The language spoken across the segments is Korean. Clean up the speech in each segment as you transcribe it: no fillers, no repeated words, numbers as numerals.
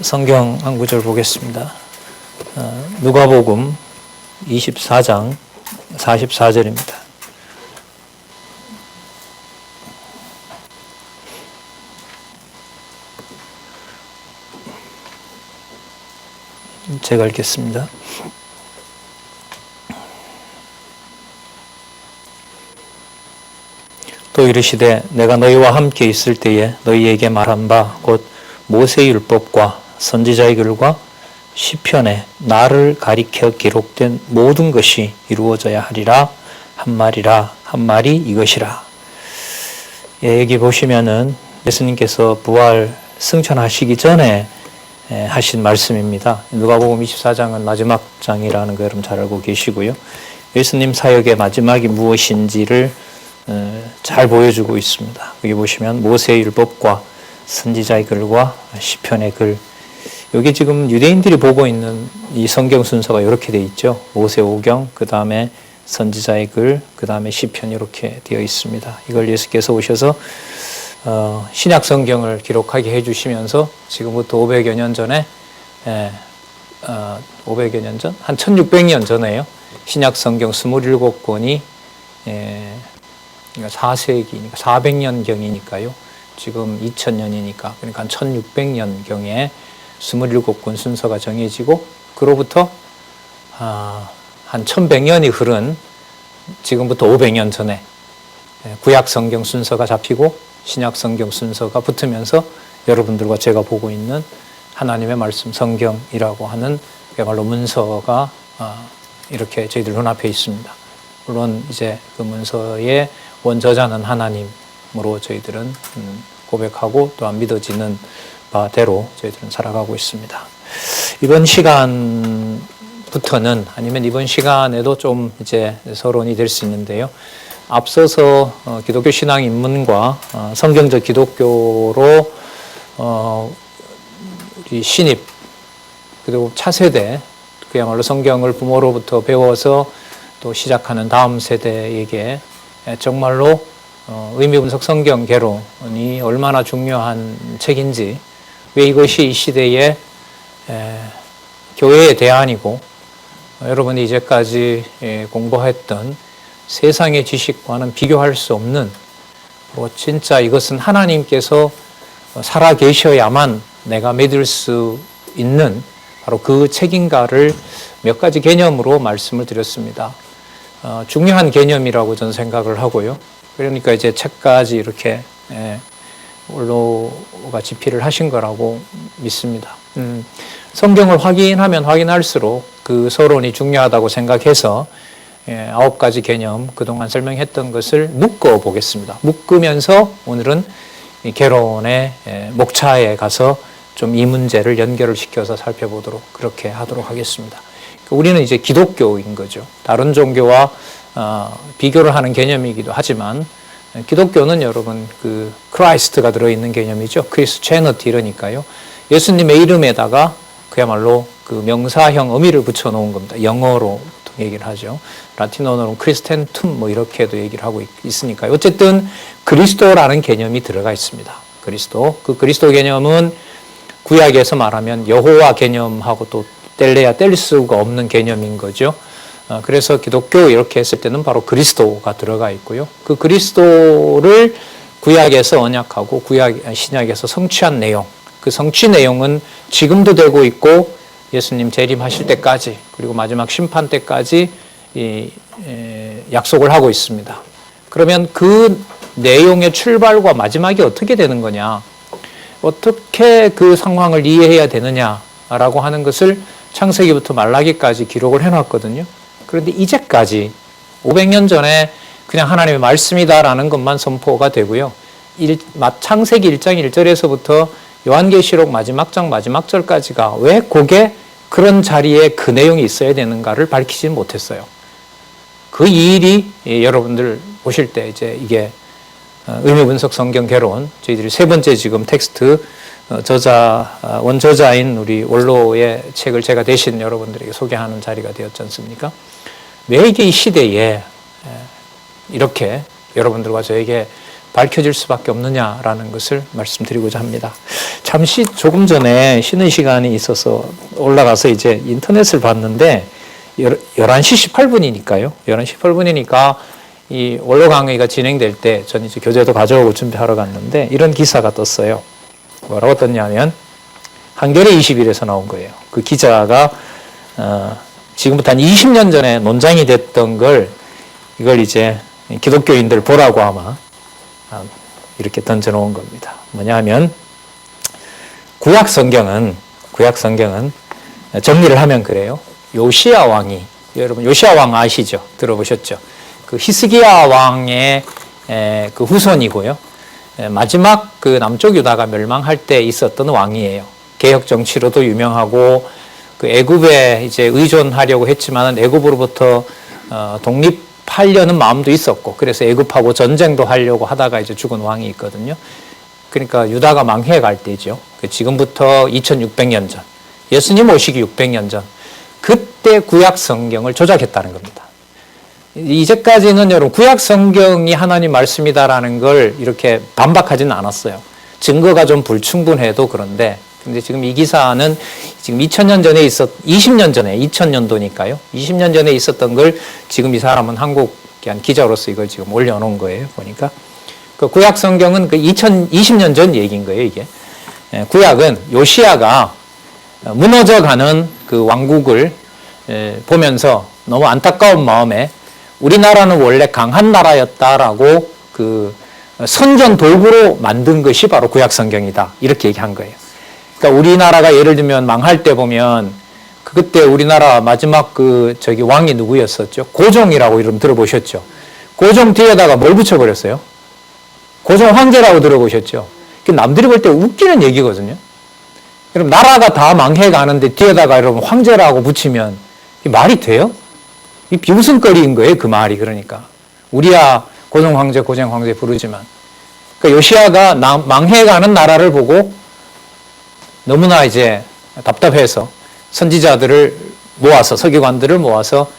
성경 한 구절 보겠습니다. 누가복음 24장 44절입니다. 제가 읽겠습니다. 또 이르시되 내가 너희와 함께 있을 때에 너희에게 말한 바 곧 모세의 율법과 선지자의 글과 시편에 나를 가리켜 기록된 모든 것이 이루어져야 하리라 한 말이라 한 말이 이것이라. 여기 보시면은 예수님께서 부활 승천하시기 전에 하신 말씀입니다. 누가복음 24장은 마지막 장이라는 거 여러분 잘 알고 계시고요. 예수님 사역의 마지막이 무엇인지를 잘 보여주고 있습니다. 여기 보시면 모세의 율법과 선지자의 글과 시편의 글. 여기 지금 유대인들이 보고 있는 이 성경 순서가 이렇게 되어 있죠. 모세 오경, 그 다음에 선지자의 글, 그 다음에 시편 이렇게 되어 있습니다. 이걸 예수께서 오셔서 신약 성경을 기록하게 해주시면서 지금부터 500여 년 전에 500여 년 전? 한 1600년 전에요. 신약 성경 27권이 그러니까 4세기니까 400년경이니까요. 지금 2000년이니까 그러니까 한 1600년경에 27권 순서가 정해지고 그로부터 한 1100년이 흐른 지금부터 500년 전에 구약 성경 순서가 잡히고 신약 성경 순서가 붙으면서 여러분들과 제가 보고 있는 하나님의 말씀 성경이라고 하는 그야말로 문서가 이렇게 저희들 눈앞에 있습니다. 물론 이제 그 문서의 원저자는 하나님으로 저희들은 고백하고 또한 믿어지는 바대로 저희들은 살아가고 있습니다. 이번 시간부터는 아니면 이번 시간에도 좀 이제 서론이 될 수 있는데요. 앞서서 기독교 신앙 입문과 성경적 기독교로 우리 신입 그리고 차세대 그야말로 성경을 부모로부터 배워서 또 시작하는 다음 세대에게 정말로 의미분석 성경 개론이 얼마나 중요한 책인지, 왜 이것이 이 시대의 교회의 대안이고 여러분이 이제까지 공부했던 세상의 지식과는 비교할 수 없는, 진짜 이것은 하나님께서 살아 계셔야만 내가 믿을 수 있는 바로 그 책인가를 몇 가지 개념으로 말씀을 드렸습니다. 중요한 개념이라고 저는 생각을 하고요. 그러니까 이제 책까지 이렇게 원로가 집필을 하신 거라고 믿습니다. 성경을 확인하면 확인할수록 그 서론이 중요하다고 생각해서 9가지 개념 그동안 설명했던 것을 묶어 보겠습니다. 묶으면서 오늘은 이 개론의 목차에 가서 좀 이 문제를 연결을 시켜서 살펴보도록 그렇게 하도록 하겠습니다. 우리는 이제 기독교인 거죠. 다른 종교와 비교를 하는 개념이기도 하지만 기독교는 여러분 그 크라이스트가 들어있는 개념이죠. 크리스체너티 이러니까요. 예수님의 이름에다가 그야말로 그 명사형 의미를 붙여놓은 겁니다. 영어로 보통 얘기를 하죠. 라틴어로는 크리스텐툼 뭐 이렇게도 얘기를 하고 있으니까요. 어쨌든 그리스도라는 개념이 들어가 있습니다. 그리스도. 그 그리스도 개념은 구약에서 말하면 여호와 개념하고 또 뗄래야 뗄 수가 없는 개념인 거죠. 그래서 기독교 이렇게 했을 때는 바로 그리스도가 들어가 있고요. 그 그리스도를 구약에서 언약하고 신약에서 성취한 내용, 그 성취 내용은 지금도 되고 있고 예수님 재림하실 때까지 그리고 마지막 심판 때까지 약속을 하고 있습니다. 그러면 그 내용의 출발과 마지막이 어떻게 되는 거냐, 어떻게 그 상황을 이해해야 되느냐라고 하는 것을 창세기부터 말라기까지 기록을 해놨거든요. 그런데 이제까지 500년 전에 그냥 하나님의 말씀이다라는 것만 선포가 되고요. 창세기 1장 1절에서부터 요한계시록 마지막 장 마지막 절까지가 왜 그게 그런 자리에 그 내용이 있어야 되는가를 밝히지 못했어요. 그 일이 여러분들 보실 때 이제 이게 의미분석 성경 개론, 저희들이 세 번째 지금 텍스트 원저자인 우리 원로의 책을 제가 대신 여러분들에게 소개하는 자리가 되었지 않습니까? 왜 이게 이 시대에 이렇게 여러분들과 저에게 밝혀질 수밖에 없느냐라는 것을 말씀드리고자 합니다. 잠시 조금 전에 쉬는 시간이 있어서 올라가서 이제 인터넷을 봤는데 11시 18분이니까요. 11시 18분이니까 이 원로 강의가 진행될 때 전 이제 교재도 가져오고 준비하러 갔는데 이런 기사가 떴어요. 뭐라고 떴냐면 한겨레 21에서 나온 거예요. 그 기자가 지금부터 한 20년 전에 논쟁이 됐던 이걸 이제 기독교인들 보라고 아마 이렇게 던져놓은 겁니다. 뭐냐면 구약 성경은 정리를 하면 그래요. 요시야 왕이, 여러분 요시야 왕 아시죠? 들어보셨죠? 그 히스기야 왕의 그 후손이고요. 마지막 그 남쪽 유다가 멸망할 때 있었던 왕이에요. 개혁 정치로도 유명하고 그 애굽에 이제 의존하려고 했지만 애굽으로부터 독립하려는 마음도 있었고 그래서 애굽하고 전쟁도 하려고 하다가 이제 죽은 왕이 있거든요. 그러니까 유다가 망해갈 때죠. 지금부터 2600년 전, 예수님 오시기 600년 전, 그때 구약 성경을 조작했다는 겁니다. 이제까지는 여러분 구약 성경이 하나님 말씀이다라는 걸 이렇게 반박하지는 않았어요. 증거가 좀 불충분해도 그런데 근데 지금 이 기사는 지금 2000년 전에 20년 전에 2000년도니까요. 20년 전에 있었던 걸 지금 이 사람은 한국의 한 기자로서 이걸 지금 올려놓은 거예요. 보니까 그 구약 성경은 그 2020년 전 얘기인 거예요. 이게 구약은 요시야가 무너져가는 그 왕국을 보면서 너무 안타까운 마음에 우리나라는 원래 강한 나라였다라고 그 선전 도구로 만든 것이 바로 구약 성경이다. 이렇게 얘기한 거예요. 그러니까 우리나라가 예를 들면 망할 때 보면 그때 우리나라 마지막 왕이 누구였었죠? 고종이라고 이름 들어보셨죠? 고종 뒤에다가 뭘 붙여버렸어요? 고종 황제라고 들어보셨죠? 남들이 볼 때 웃기는 얘기거든요. 그럼 나라가 다 망해가는데 뒤에다가 여러분 황제라고 붙이면 이 말이 돼요? 이 비웃음거리인 거예요, 그 말이. 그러니까 우리야 고종 황제 부르지만 그러니까 요시야가 망해가는 나라를 보고 너무나 이제 답답해서 선지자들을 모아서 서기관들을 모아서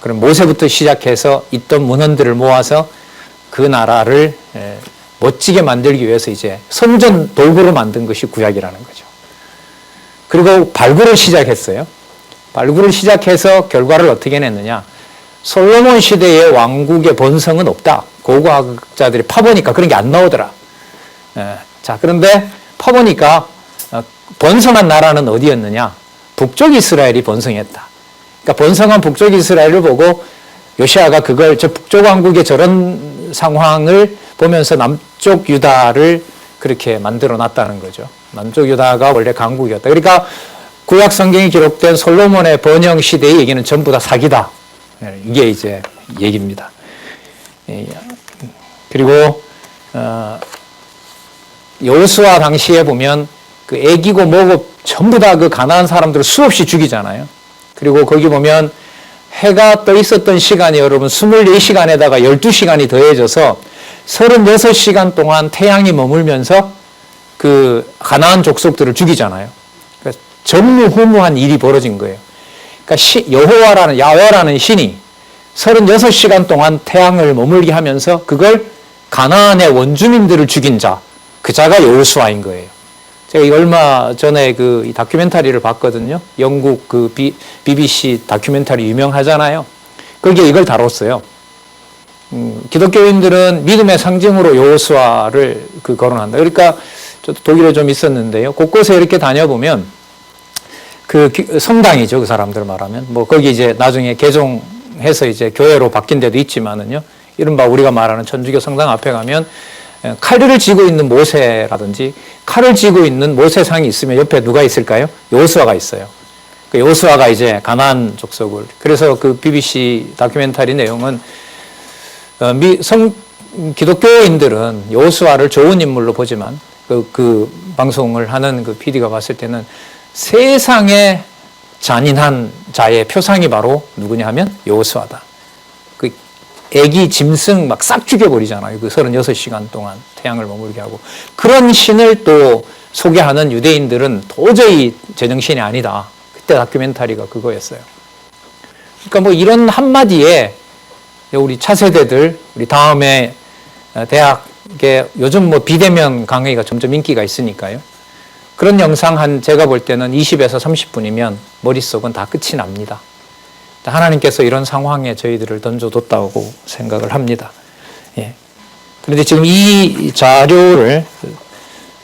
그런 모세부터 시작해서 있던 문헌들을 모아서 그 나라를 멋지게 만들기 위해서 이제 선전 도구로 만든 것이 구약이라는 거죠. 그리고 발굴을 시작했어요. 발굴을 시작해서 결과를 어떻게 냈느냐. 솔로몬 시대의 왕국의 번성은 없다. 고고학자들이 파보니까 그런 게 안 나오더라. 자, 그런데 파보니까 번성한 나라는 어디였느냐. 북쪽 이스라엘이 번성했다. 그러니까 번성한 북쪽 이스라엘을 보고 요시야가 그걸 저 북쪽 왕국의 저런 상황을 보면서 남쪽 유다를 그렇게 만들어 놨다는 거죠. 남쪽 유다가 원래 강국이었다. 그러니까 구약 성경이 기록된 솔로몬의 번영 시대의 얘기는 전부 다 사기다. 이게 이제 얘기입니다. 그리고 여호수아 당시에 보면 그 애기고 뭐고 전부 다 그 가나안 사람들을 수없이 죽이잖아요. 그리고 거기 보면 해가 떠 있었던 시간이 여러분 24시간에다가 12시간이 더해져서 36시간 동안 태양이 머물면서 그 가나안 족속들을 죽이잖아요. 그러니까 전무후무한 일이 벌어진 거예요. 그러니까 야훼라는 신이 36시간 동안 태양을 머물게 하면서 그걸 가나안의 원주민들을 죽인 자, 그 자가 여호수아인 거예요. 제가 얼마 전에 이 다큐멘터리를 봤거든요. 영국 BBC 다큐멘터리 유명하잖아요. 거기에 이걸 다뤘어요. 기독교인들은 믿음의 상징으로 여호수아를 거론한다. 그러니까 저도 독일에 좀 있었는데요. 곳곳에 이렇게 다녀보면 성당이죠. 그 사람들 말하면. 거기 이제 나중에 개종해서 이제 교회로 바뀐 데도 있지만은요. 이른바 우리가 말하는 천주교 성당 앞에 가면 칼을 쥐고 있는 모세라든지 칼을 쥐고 있는 모세상이 있으면 옆에 누가 있을까요? 여호수아가 있어요. 여호수아가 이제 가나안 족속을. 그래서 그 BBC 다큐멘터리 내용은 기독교인들은 여호수아를 좋은 인물로 보지만 그 방송을 하는 그 PD가 봤을 때는 세상의 잔인한 자의 표상이 바로 누구냐 하면 여호수아다. 애기 짐승 막 싹 죽여버리잖아요. 36시간 동안 태양을 머물게 하고. 그런 신을 또 소개하는 유대인들은 도저히 제정신이 아니다. 그때 다큐멘터리가 그거였어요. 그러니까 이런 한마디에 우리 차세대들, 우리 다음에 대학 게 요즘 뭐 비대면 강의가 점점 인기가 있으니까요. 그런 영상 제가 볼 때는 20에서 30분이면 머릿속은 다 끝이 납니다. 하나님께서 이런 상황에 저희들을 던져뒀다고 생각을 합니다. 예. 그런데 지금 이 자료를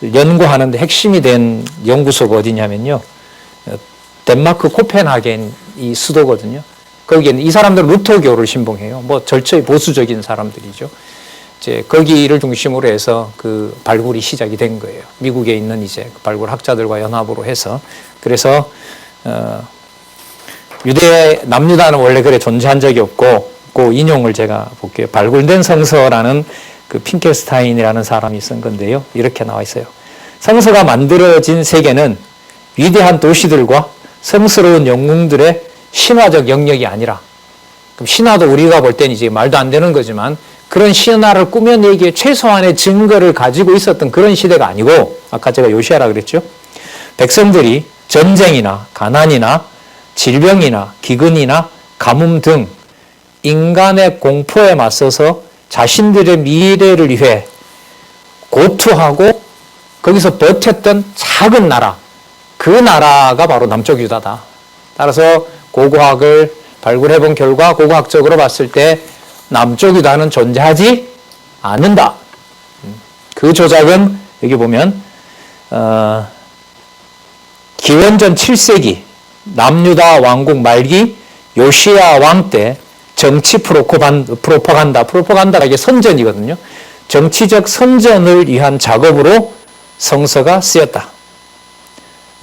연구하는데 핵심이 된 연구소가 어디냐면요. 덴마크 코펜하겐 이 수도거든요. 거기에는 이 사람들은 루터교를 신봉해요. 뭐 절저히 보수적인 사람들이죠. 이제 거기를 중심으로 해서 그 발굴이 시작이 된 거예요. 미국에 있는 이제 발굴 학자들과 연합으로 해서. 그래서 남유다는 원래 그래 존재한 적이 없고, 그 인용을 제가 볼게요. 발굴된 성서라는 그 핑켈스타인이라는 사람이 쓴 건데요. 이렇게 나와 있어요. 성서가 만들어진 세계는 위대한 도시들과 성스러운 영웅들의 신화적 영역이 아니라, 그럼 신화도 우리가 볼 때는 이제 말도 안 되는 거지만 그런 신화를 꾸며내기에 최소한의 증거를 가지고 있었던 그런 시대가 아니고, 아까 제가 요시아라 그랬죠. 백성들이 전쟁이나 가난이나 질병이나 기근이나 가뭄 등 인간의 공포에 맞서서 자신들의 미래를 위해 고투하고 거기서 버텼던 작은 나라, 그 나라가 바로 남쪽 유다다. 따라서 고고학을 발굴해본 결과 고고학적으로 봤을 때 남쪽 유다는 존재하지 않는다. 그 조작은 여기 보면 기원전 7세기 남유다 왕국 말기 요시야 왕 때 정치 프로파간다가 이게 선전이거든요. 정치적 선전을 위한 작업으로 성서가 쓰였다.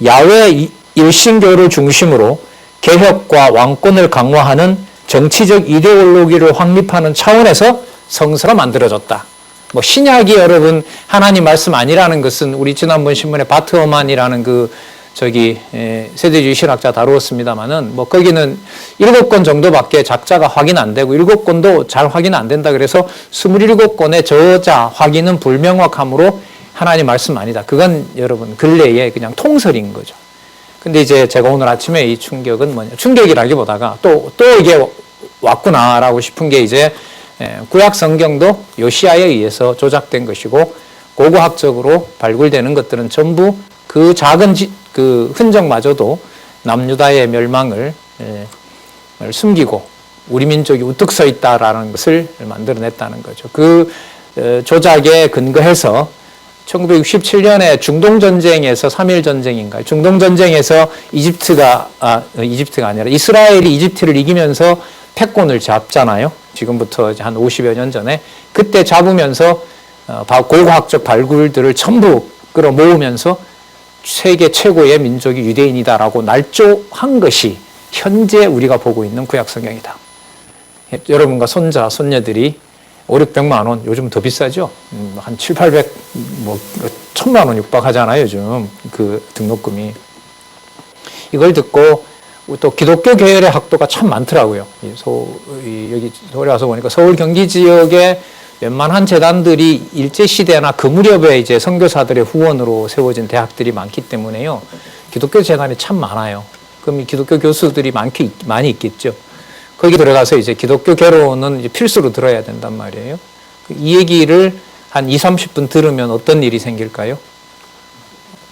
야훼 일신교를 중심으로 개혁과 왕권을 강화하는 정치적 이데올로기를 확립하는 차원에서 성서가 만들어졌다. 뭐 신약이 여러분 하나님 말씀 아니라는 것은 우리 지난번 신문에 바트허만이라는 세대주의 신학자 다루었습니다만은, 뭐 거기는 7권 정도밖에 작자가 확인 안 되고 7권도 잘 확인 안 된다. 그래서 27권의 저자 확인은 불명확함으로 하나님 말씀 아니다. 그건 여러분 근래에 그냥 통설인 거죠. 근데 이제 제가 오늘 아침에 이 충격은 뭐냐, 충격이라기보다가 또 이게 왔구나라고 싶은 게 이제 구약 성경도 요시야에 의해서 조작된 것이고, 고고학적으로 발굴되는 것들은 전부 그 작은 그 흔적마저도 남유다의 멸망을 숨기고 우리 민족이 우뚝 서 있다라는 것을 만들어냈다는 거죠. 그 조작에 근거해서 1967년에 중동전쟁에서 3.1전쟁인가요? 중동전쟁에서 이집트가 아니라 이스라엘이 이집트를 이기면서 패권을 잡잖아요. 지금부터 한 50여 년 전에. 그때 잡으면서 고고학적 발굴들을 전부 끌어모으면서 세계 최고의 민족이 유대인이다라고 날조한 것이 현재 우리가 보고 있는 구약성경이다. 여러분과 손자, 손녀들이 500~600만 원, 요즘 더 비싸죠? 한 700~800, 1000만 원 육박하잖아요, 요즘. 그 등록금이. 이걸 듣고 또 기독교 계열의 학도가 참 많더라고요. 여기 서울에 와서 보니까 서울 경기 지역에 웬만한 재단들이 일제시대나 그 무렵에 이제 선교사들의 후원으로 세워진 대학들이 많기 때문에요. 기독교 재단이 참 많아요. 그럼 기독교 교수들이 많이 있겠죠. 거기 들어가서 이제 기독교 개론은 이제 필수로 들어야 된단 말이에요. 이 얘기를 한 20~30분 들으면 어떤 일이 생길까요?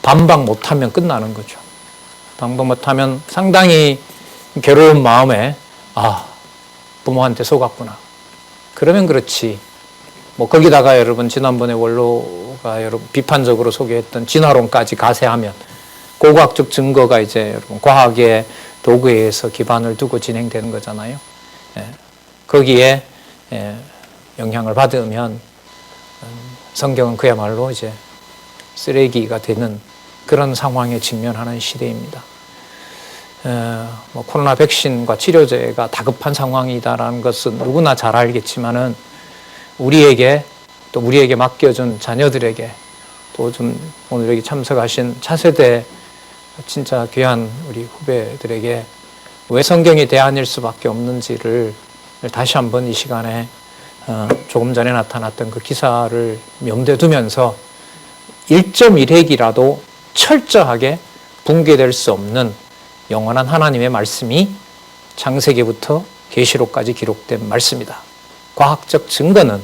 반박 못하면 끝나는 거죠. 반박 못하면 상당히 괴로운 마음에 부모한테 속았구나. 그러면 그렇지. 뭐 거기다가 여러분 지난번에 원로가 여러분 비판적으로 소개했던 진화론까지 가세하면 고고학적 증거가 이제 여러분 과학의 도구에 의해서 기반을 두고 진행되는 거잖아요. 거기에 영향을 받으면 성경은 그야말로 이제 쓰레기가 되는 그런 상황에 직면하는 시대입니다. 코로나 백신과 치료제가 다급한 상황이다라는 것은 누구나 잘 알겠지만은 우리에게 맡겨준 자녀들에게 또 좀 오늘 여기 참석하신 차세대 진짜 귀한 우리 후배들에게 왜 성경이 대안일 수밖에 없는지를 다시 한번 이 시간에 조금 전에 나타났던 그 기사를 염두에 두면서 1.1핵이라도 철저하게 붕괴될 수 없는 영원한 하나님의 말씀이 창세기부터 계시록까지 기록된 말씀이다. 과학적 증거는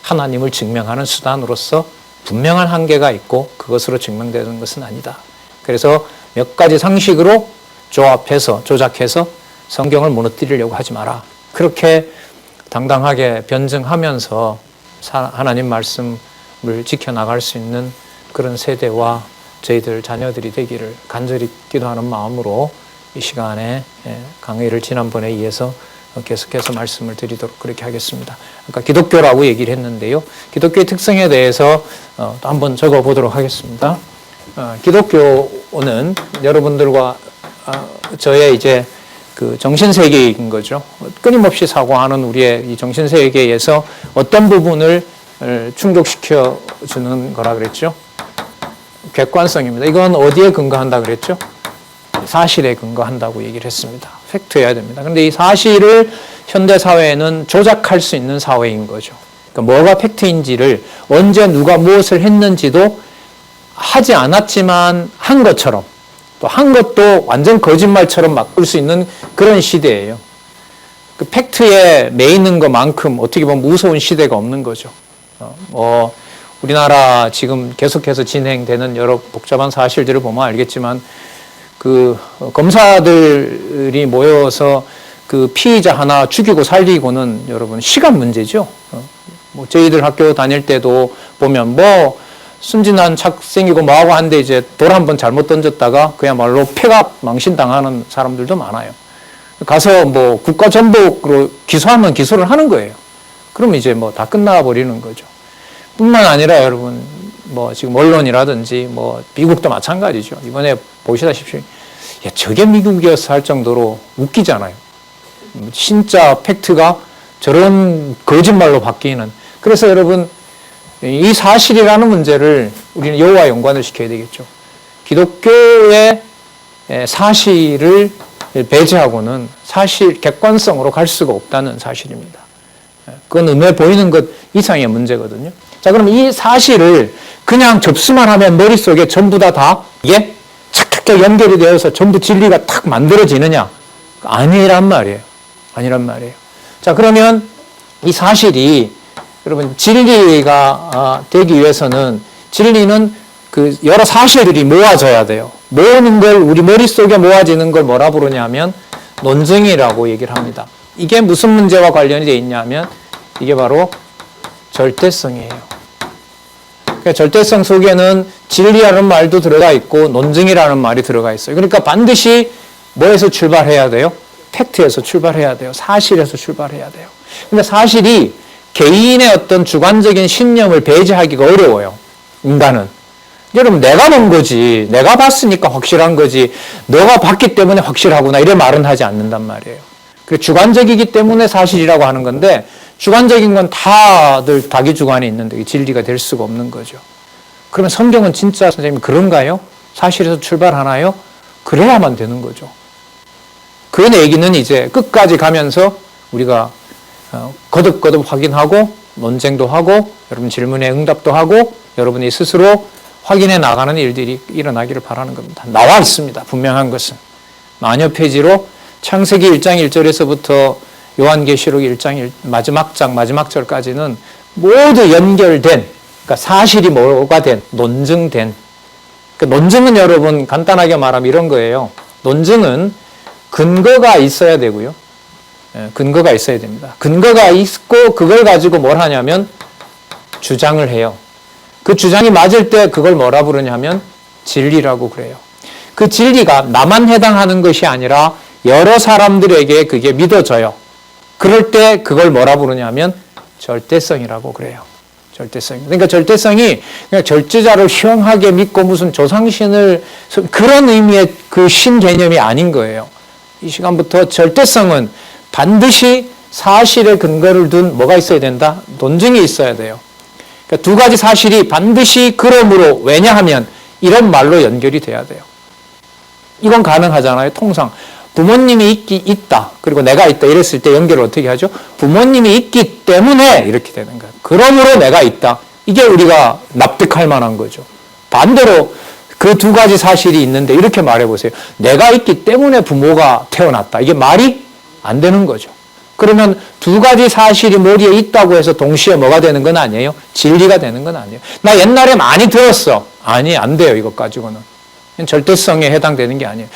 하나님을 증명하는 수단으로서 분명한 한계가 있고 그것으로 증명되는 것은 아니다. 그래서 몇 가지 상식으로 조합해서 조작해서 성경을 무너뜨리려고 하지 마라. 그렇게 당당하게 변증하면서 하나님 말씀을 지켜나갈 수 있는 그런 세대와 저희들 자녀들이 되기를 간절히 기도하는 마음으로 이 시간에 강의를 지난번에 이어서 계속해서 말씀을 드리도록 그렇게 하겠습니다. 아까 기독교라고 얘기를 했는데요. 기독교의 특성에 대해서 또 한번 적어보도록 하겠습니다. 기독교는 여러분들과 저의 이제 그 정신세계인 거죠. 끊임없이 사고하는 우리의 이 정신세계에서 어떤 부분을 충족시켜 주는 거라 그랬죠? 객관성입니다. 이건 어디에 근거한다 그랬죠? 사실에 근거한다고 얘기를 했습니다. 팩트여야 됩니다. 그런데 이 사실을 현대사회는 조작할 수 있는 사회인 거죠. 그러니까 뭐가 팩트인지를 언제 누가 무엇을 했는지도 하지 않았지만 한 것처럼 또 한 것도 완전 거짓말처럼 바꿀 수 있는 그런 시대예요. 그 팩트에 매이는 것만큼 어떻게 보면 무서운 시대가 없는 거죠. 우리나라 지금 계속해서 진행되는 여러 복잡한 사실들을 보면 알겠지만 그 검사들이 모여서 그 피의자 하나 죽이고 살리고는 여러분 시간 문제죠. 뭐 저희들 학교 다닐 때도 보면 뭐 순진한 착 생기고 뭐하고 한데 이제 돌 한번 잘못 던졌다가 그야말로 폐가 망신당하는 사람들도 많아요. 가서 뭐 국가전복으로 기소하면 기소를 하는 거예요. 그러면 이제 뭐 다 끝나버리는 거죠. 뿐만 아니라 여러분 뭐 지금 언론이라든지 뭐 미국도 마찬가지죠. 이번에 보시다시피 야, 저게 미국이었어 할 정도로 웃기잖아요. 진짜 팩트가 저런 거짓말로 바뀌는. 그래서 여러분 이 사실이라는 문제를 우리는 여호와와 연관을 시켜야 되겠죠. 기독교의 사실을 배제하고는 사실 객관성으로 갈 수가 없다는 사실입니다. 그건 눈에 보이는 것 이상의 문제거든요. 자, 그럼 이 사실을 그냥 접수만 하면 머릿속에 전부 다 이게 착착하게 연결이 되어서 전부 진리가 탁 만들어지느냐? 아니란 말이에요. 아니란 말이에요. 자, 그러면 이 사실이 여러분 진리가 되기 위해서는 진리는 그 여러 사실들이 모아져야 돼요. 모으는 걸 우리 머릿속에 모아지는 걸 뭐라 부르냐면 논증이라고 얘기를 합니다. 이게 무슨 문제와 관련이 되어 있냐면 이게 바로 절대성이에요. 그러니까 절대성 속에는 진리라는 말도 들어가 있고 논증이라는 말이 들어가 있어요. 그러니까 반드시 뭐에서 출발해야 돼요? 팩트에서 출발해야 돼요. 사실에서 출발해야 돼요. 근데 사실이 개인의 어떤 주관적인 신념을 배제하기가 어려워요. 인간은. 여러분 내가 본 거지. 내가 봤으니까 확실한 거지. 너가 봤기 때문에 확실하구나. 이런 말은 하지 않는단 말이에요. 그 주관적이기 때문에 사실이라고 하는 건데 주관적인 건 다들 자기 주관이 있는데 진리가 될 수가 없는 거죠. 그러면 성경은 진짜 선생님 그런가요? 사실에서 출발하나요? 그래야만 되는 거죠. 그 얘기는 이제 끝까지 가면서 우리가 거듭거듭 확인하고 논쟁도 하고 여러분 질문에 응답도 하고 여러분이 스스로 확인해 나가는 일들이 일어나기를 바라는 겁니다. 나와 있습니다. 분명한 것은. 마녀 페이지로 창세기 1장 1절에서부터 요한계시록 1장 마지막 장 마지막 절까지는 모두 연결된 그러니까 사실이 뭐가 된 논증된 그러니까 논증은 여러분 간단하게 말하면 이런 거예요. 논증은 근거가 있어야 되고요. 근거가 있어야 됩니다. 근거가 있고 그걸 가지고 뭘 하냐면 주장을 해요. 그 주장이 맞을 때 그걸 뭐라 부르냐면 진리라고 그래요. 그 진리가 나만 해당하는 것이 아니라 여러 사람들에게 그게 믿어져요. 그럴 때 그걸 뭐라 부르냐면 절대성이라고 그래요. 절대성. 그러니까 절대성이 그냥 절제자를 희영하게 믿고 무슨 조상신을 그런 의미의 그 신 개념이 아닌 거예요. 이 시간부터 절대성은 반드시 사실에 근거를 둔 뭐가 있어야 된다? 논증이 있어야 돼요. 그러니까 두 가지 사실이 반드시 그러므로 왜냐하면 이런 말로 연결이 돼야 돼요. 이건 가능하잖아요. 통상 부모님이 있다. 그리고 내가 있다. 이랬을 때 연결을 어떻게 하죠? 부모님이 있기 때문에 이렇게 되는 거예요. 그러므로 내가 있다. 이게 우리가 납득할 만한 거죠. 반대로 그 두 가지 사실이 있는데 이렇게 말해보세요. 내가 있기 때문에 부모가 태어났다. 이게 말이 안 되는 거죠. 그러면 두 가지 사실이 머리에 있다고 해서 동시에 뭐가 되는 건 아니에요? 진리가 되는 건 아니에요. 나 옛날에 많이 들었어. 아니, 안 돼요. 이것 가지고는. 절대성에 해당되는 게 아니에요.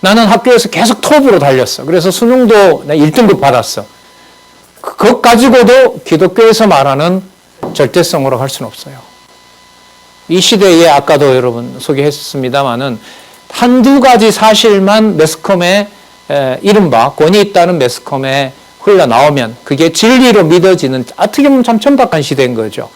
나는 학교에서 계속 톱으로 달렸어. 그래서 수능도 1등급 받았어. 그것 가지고도 기독교에서 말하는 절대성으로 할 수는 없어요. 이 시대에 아까도 여러분 소개했습니다마는 한두 가지 사실만 매스컴에 이른바 권위 있다는 매스컴에 흘러나오면 그게 진리로 믿어지는 어떻게 보면 참 천박한 시대인 거죠.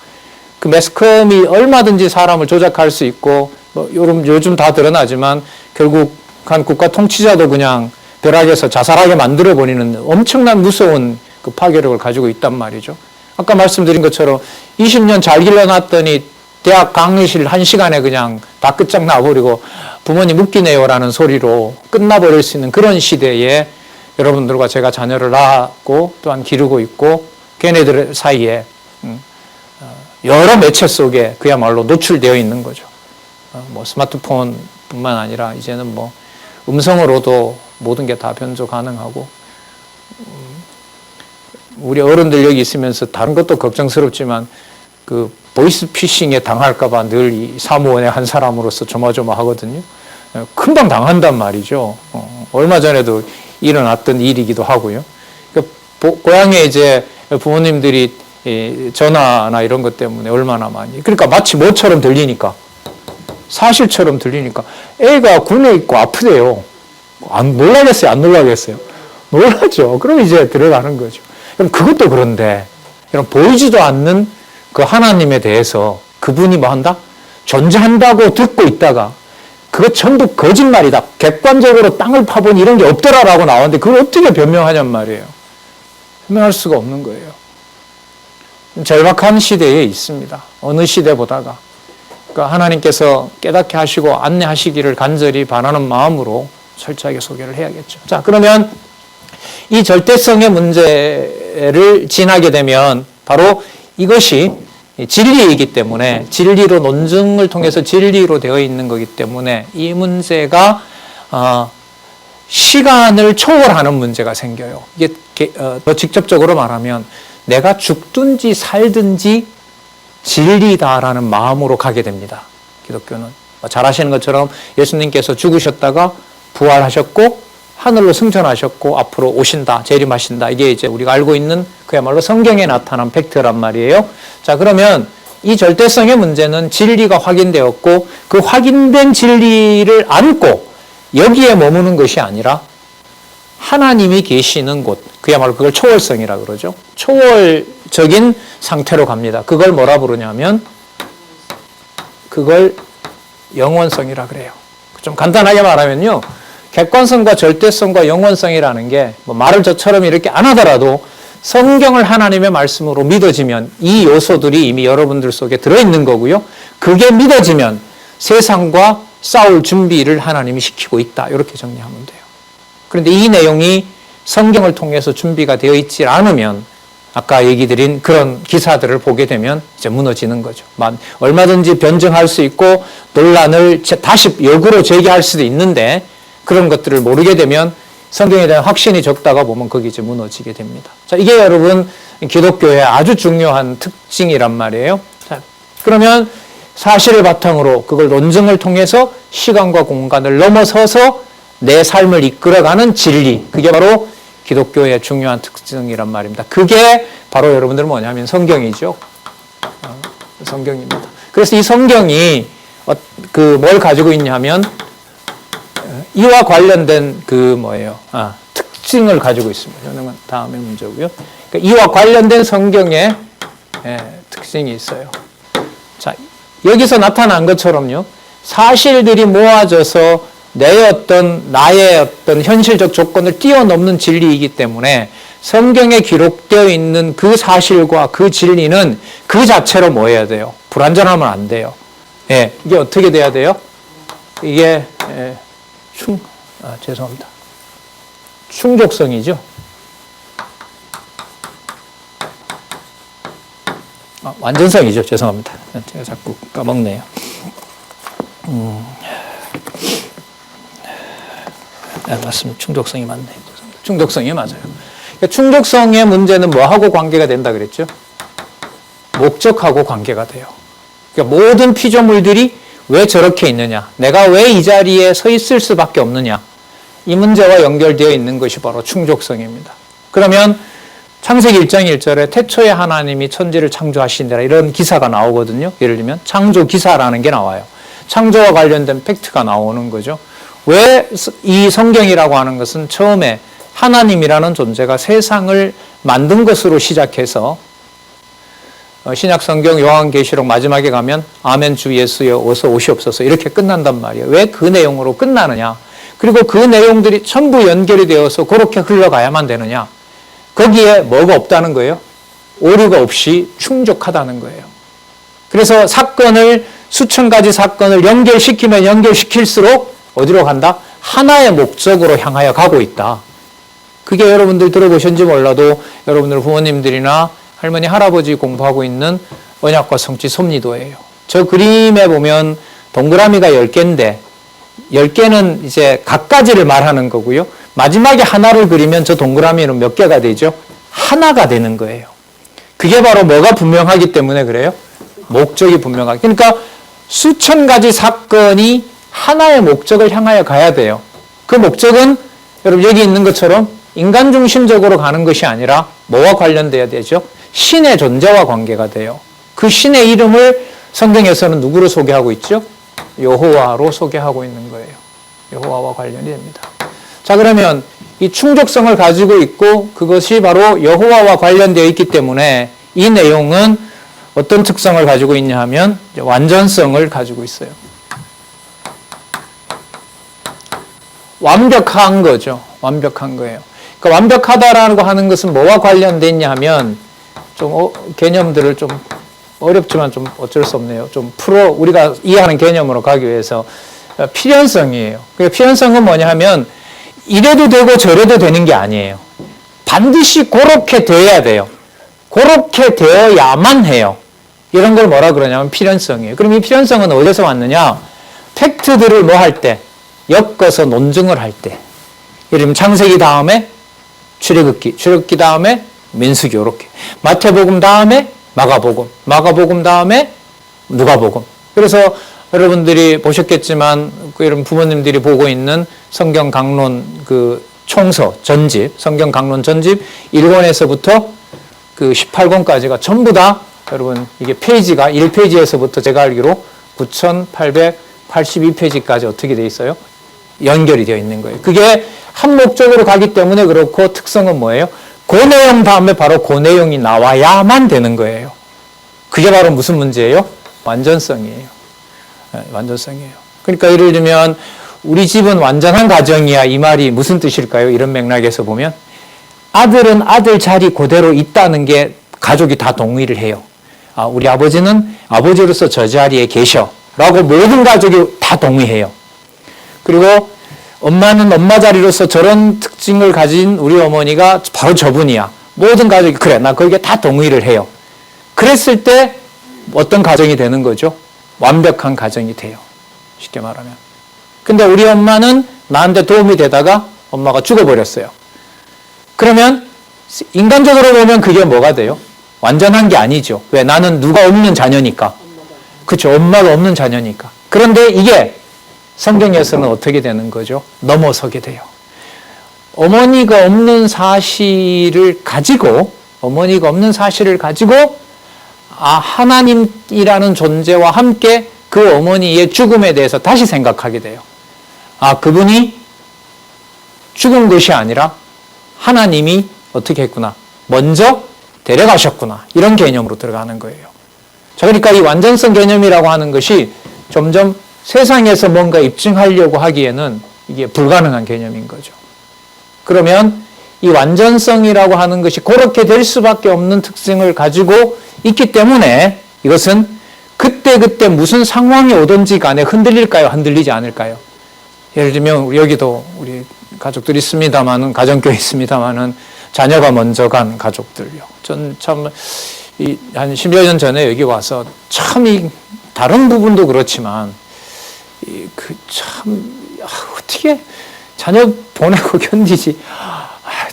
그 매스컴이 얼마든지 사람을 조작할 수 있고 뭐 요즘 다 드러나지만 결국 한 국가 통치자도 그냥 벼락에서 자살하게 만들어버리는 엄청난 무서운 그 파괴력을 가지고 있단 말이죠. 아까 말씀드린 것처럼 20년 잘 길러놨더니 대학 강의실 1시간에 그냥 다 끝장나버리고 부모님 웃기네요라는 소리로 끝나버릴 수 있는 그런 시대에 여러분들과 제가 자녀를 낳았고 또한 기르고 있고 걔네들 사이에 여러 매체 속에 그야말로 노출되어 있는 거죠. 뭐 스마트폰뿐만 아니라 이제는 뭐 음성으로도 모든 게 다 변조 가능하고 우리 어른들 여기 있으면서 다른 것도 걱정스럽지만 그 보이스 피싱에 당할까 봐 늘 이 사무원의 한 사람으로서 조마조마하거든요. 금방 당한단 말이죠. 얼마 전에도 일어났던 일이기도 하고요. 고향에 이제 부모님들이 전화나 이런 것 때문에 얼마나 많이. 그러니까 마치 뭐처럼 들리니까. 사실처럼 들리니까. 애가 군에 있고 아프대요. 놀라겠어요? 안 놀라겠어요? 놀라죠. 그럼 이제 들어가는 거죠. 그럼 그것도 그런데, 이런 보이지도 않는 그 하나님에 대해서 그분이 뭐 한다? 존재한다고 듣고 있다가 그거 전부 거짓말이다. 객관적으로 땅을 파보니 이런 게 없더라라고 나오는데 그걸 어떻게 변명하냔 말이에요. 변명할 수가 없는 거예요. 절박한 시대에 있습니다. 어느 시대보다가. 그러니까 하나님께서 깨닫게 하시고 안내하시기를 간절히 바라는 마음으로 철저하게 소개를 해야겠죠. 자, 그러면 이 절대성의 문제를 지나게 되면 바로 이것이 진리이기 때문에 진리로 논증을 통해서 진리로 되어 있는 거기 때문에 이 문제가 시간을 초월하는 문제가 생겨요. 이게 더 직접적으로 말하면 내가 죽든지 살든지 진리다라는 마음으로 가게 됩니다. 기독교는 잘 아시는 것처럼 예수님께서 죽으셨다가 부활하셨고 하늘로 승천하셨고 앞으로 오신다, 재림하신다. 이게 이제 우리가 알고 있는 그야말로 성경에 나타난 팩트란 말이에요. 자, 그러면 이 절대성의 문제는 진리가 확인되었고 그 확인된 진리를 안고 여기에 머무는 것이 아니라 하나님이 계시는 곳, 그야말로 그걸 초월성이라 그러죠. 초월적인 상태로 갑니다. 그걸 뭐라 부르냐면 그걸 영원성이라 그래요. 좀 간단하게 말하면요. 객관성과 절대성과 영원성이라는 게 뭐 말을 저처럼 이렇게 안 하더라도 성경을 하나님의 말씀으로 믿어지면 이 요소들이 이미 여러분들 속에 들어있는 거고요. 그게 믿어지면 세상과 싸울 준비를 하나님이 시키고 있다. 이렇게 정리하면 돼요. 그런데 이 내용이 성경을 통해서 준비가 되어 있지 않으면 아까 얘기 드린 그런 기사들을 보게 되면 이제 무너지는 거죠. 얼마든지 변증할 수 있고 논란을 다시 역으로 제기할 수도 있는데 그런 것들을 모르게 되면 성경에 대한 확신이 적다가 보면 거기 이제 무너지게 됩니다. 자, 이게 여러분 기독교의 아주 중요한 특징이란 말이에요. 자, 그러면 사실을 바탕으로 그걸 논증을 통해서 시간과 공간을 넘어서서 내 삶을 이끌어가는 진리. 그게 바로 기독교의 중요한 특징이란 말입니다. 그게 바로 여러분들 뭐냐면 성경이죠. 성경입니다. 그래서 이 성경이 뭘 가지고 있냐면 이와 관련된 특징을 가지고 있습니다. 이건 다음의 문제고요. 그러니까 이와 관련된 성경의 특징이 있어요. 자, 여기서 나타난 것처럼요. 사실들이 모아져서 나의 어떤 현실적 조건을 뛰어넘는 진리이기 때문에 성경에 기록되어 있는 그 사실과 그 진리는 그 자체로 뭐 해야 돼요? 불완전하면 안 돼요. 이게 어떻게 돼야 돼요? 이게 죄송합니다. 충족성이죠. 완전성이죠. 죄송합니다. 제가 자꾸 까먹네요. 맞습니다. 충족성이 맞네요. 충족성이 맞아요. 그러니까 충족성의 문제는 뭐하고 관계가 된다 그랬죠? 목적하고 관계가 돼요. 그러니까 모든 피조물들이 왜 저렇게 있느냐? 내가 왜 이 자리에 서 있을 수밖에 없느냐? 이 문제와 연결되어 있는 것이 바로 충족성입니다. 그러면 창세기 1장 1절에 태초에 하나님이 천지를 창조하시니라 이런 기사가 나오거든요. 예를 들면 창조 기사라는 게 나와요. 창조와 관련된 팩트가 나오는 거죠. 왜 이 성경이라고 하는 것은 처음에 하나님이라는 존재가 세상을 만든 것으로 시작해서 신약 성경 요한계시록 마지막에 가면 아멘 주 예수여 어서 오시옵소서 이렇게 끝난단 말이에요. 왜 그 내용으로 끝나느냐? 그리고 그 내용들이 전부 연결이 되어서 그렇게 흘러가야만 되느냐? 거기에 뭐가 없다는 거예요? 오류가 없이 충족하다는 거예요. 그래서 사건을 수천 가지 사건을 연결시키면 연결시킬수록 어디로 간다? 하나의 목적으로 향하여 가고 있다. 그게 여러분들 들어보셨는지 몰라도 여러분들 부모님들이나 할머니, 할아버지 공부하고 있는 언약과 성취 섭리도예요. 저 그림에 보면 동그라미가 10개인데 10개는 이제 각가지를 말하는 거고요. 마지막에 하나를 그리면 저 동그라미는 몇 개가 되죠? 하나가 되는 거예요. 그게 바로 뭐가 분명하기 때문에 그래요? 목적이 분명하기. 그러니까 수천 가지 사건이 하나의 목적을 향하여 가야 돼요. 그 목적은 여러분 여기 있는 것처럼 인간 중심적으로 가는 것이 아니라 뭐와 관련돼야 되죠? 신의 존재와 관계가 돼요. 그 신의 이름을 성경에서는 누구로 소개하고 있죠? 여호와로 소개하고 있는 거예요. 여호와와 관련이 됩니다. 자, 그러면 이 충족성을 가지고 있고 그것이 바로 여호와와 관련되어 있기 때문에 이 내용은 어떤 특성을 가지고 있냐 하면 완전성을 가지고 있어요. 완벽한 거죠. 완벽한 거예요. 그러니까 완벽하다라고 하는 것은 뭐와 관련되어 있냐 하면 좀 개념들을 좀 어렵지만 좀 어쩔 수 없네요. 좀 우리가 이해하는 개념으로 가기 위해서 필연성이에요. 그 필연성은 뭐냐 하면 이래도 되고 저래도 되는 게 아니에요. 반드시 그렇게 돼야 돼요. 그렇게 되어야만 해요. 이런 걸 뭐라 그러냐면 필연성이에요. 그럼 이 필연성은 어디서 왔느냐? 팩트들을 뭐 할 때? 엮어서 논증을 할 때. 예를 들면 창세기 다음에 출애굽기, 출애굽기 다음에 민수기 이렇게. 마태복음 다음에 마가복음, 마가복음 다음에 누가복음. 그래서 여러분들이 보셨겠지만 여러분 부모님들이 보고 있는 성경 강론 그 총서 전집, 성경 강론 전집 1권에서부터 그 18권까지가 전부 다 여러분 이게 페이지가 1페이지에서부터 제가 알기로 9,882페이지까지 어떻게 돼 있어요? 연결이 되어 있는 거예요. 그게 한 목적으로 가기 때문에 그렇고 특성은 뭐예요? 그 내용 다음에 바로 그 내용이 나와야만 되는 거예요. 그게 바로 무슨 문제예요? 완전성이에요. 완전성이에요. 그러니까 예를 들면 우리 집은 완전한 가정이야 이 말이 무슨 뜻일까요? 이런 맥락에서 보면 아들은 아들 자리 그대로 있다는 게 가족이 다 동의를 해요. 아, 우리 아버지는 아버지로서 저 자리에 계셔 라고 모든 가족이 다 동의해요. 그리고 엄마는 엄마 자리로서 저런 특징을 가진 우리 어머니가 바로 저분이야. 모든 가족이 그래 나 거기에 다 동의를 해요. 그랬을 때 어떤 가정이 되는 거죠? 완벽한 가정이 돼요. 쉽게 말하면. 근데 우리 엄마는 나한테 도움이 되다가 엄마가 죽어버렸어요. 그러면 인간적으로 보면 그게 뭐가 돼요? 완전한 게 아니죠. 왜? 나는 누가 없는 자녀니까. 그렇죠. 엄마가 없는 자녀니까. 그런데 이게 성경에서는 어떻게 되는 거죠? 넘어서게 돼요. 어머니가 없는 사실을 가지고 하나님이라는 존재와 함께 그 어머니의 죽음에 대해서 다시 생각하게 돼요. 아, 그분이 죽은 것이 아니라 하나님이 어떻게 했구나. 먼저 데려가셨구나. 이런 개념으로 들어가는 거예요. 자, 그러니까 이 완전성 개념이라고 하는 것이 점점 세상에서 뭔가 입증하려고 하기에는 이게 불가능한 개념인 거죠. 그러면 이 완전성이라고 하는 것이 그렇게 될 수밖에 없는 특징을 가지고 있기 때문에 이것은 그때그때 무슨 상황이 오든지 간에 흔들릴까요? 흔들리지 않을까요? 예를 들면 여기도 우리 가족들이 있습니다만은 가정교회 있습니다만은 자녀가 먼저 간 가족들요. 전 참 한 10여 년 전에 여기 와서 참 다른 부분도 그렇지만 어떻게 자녀 보내고 견디지?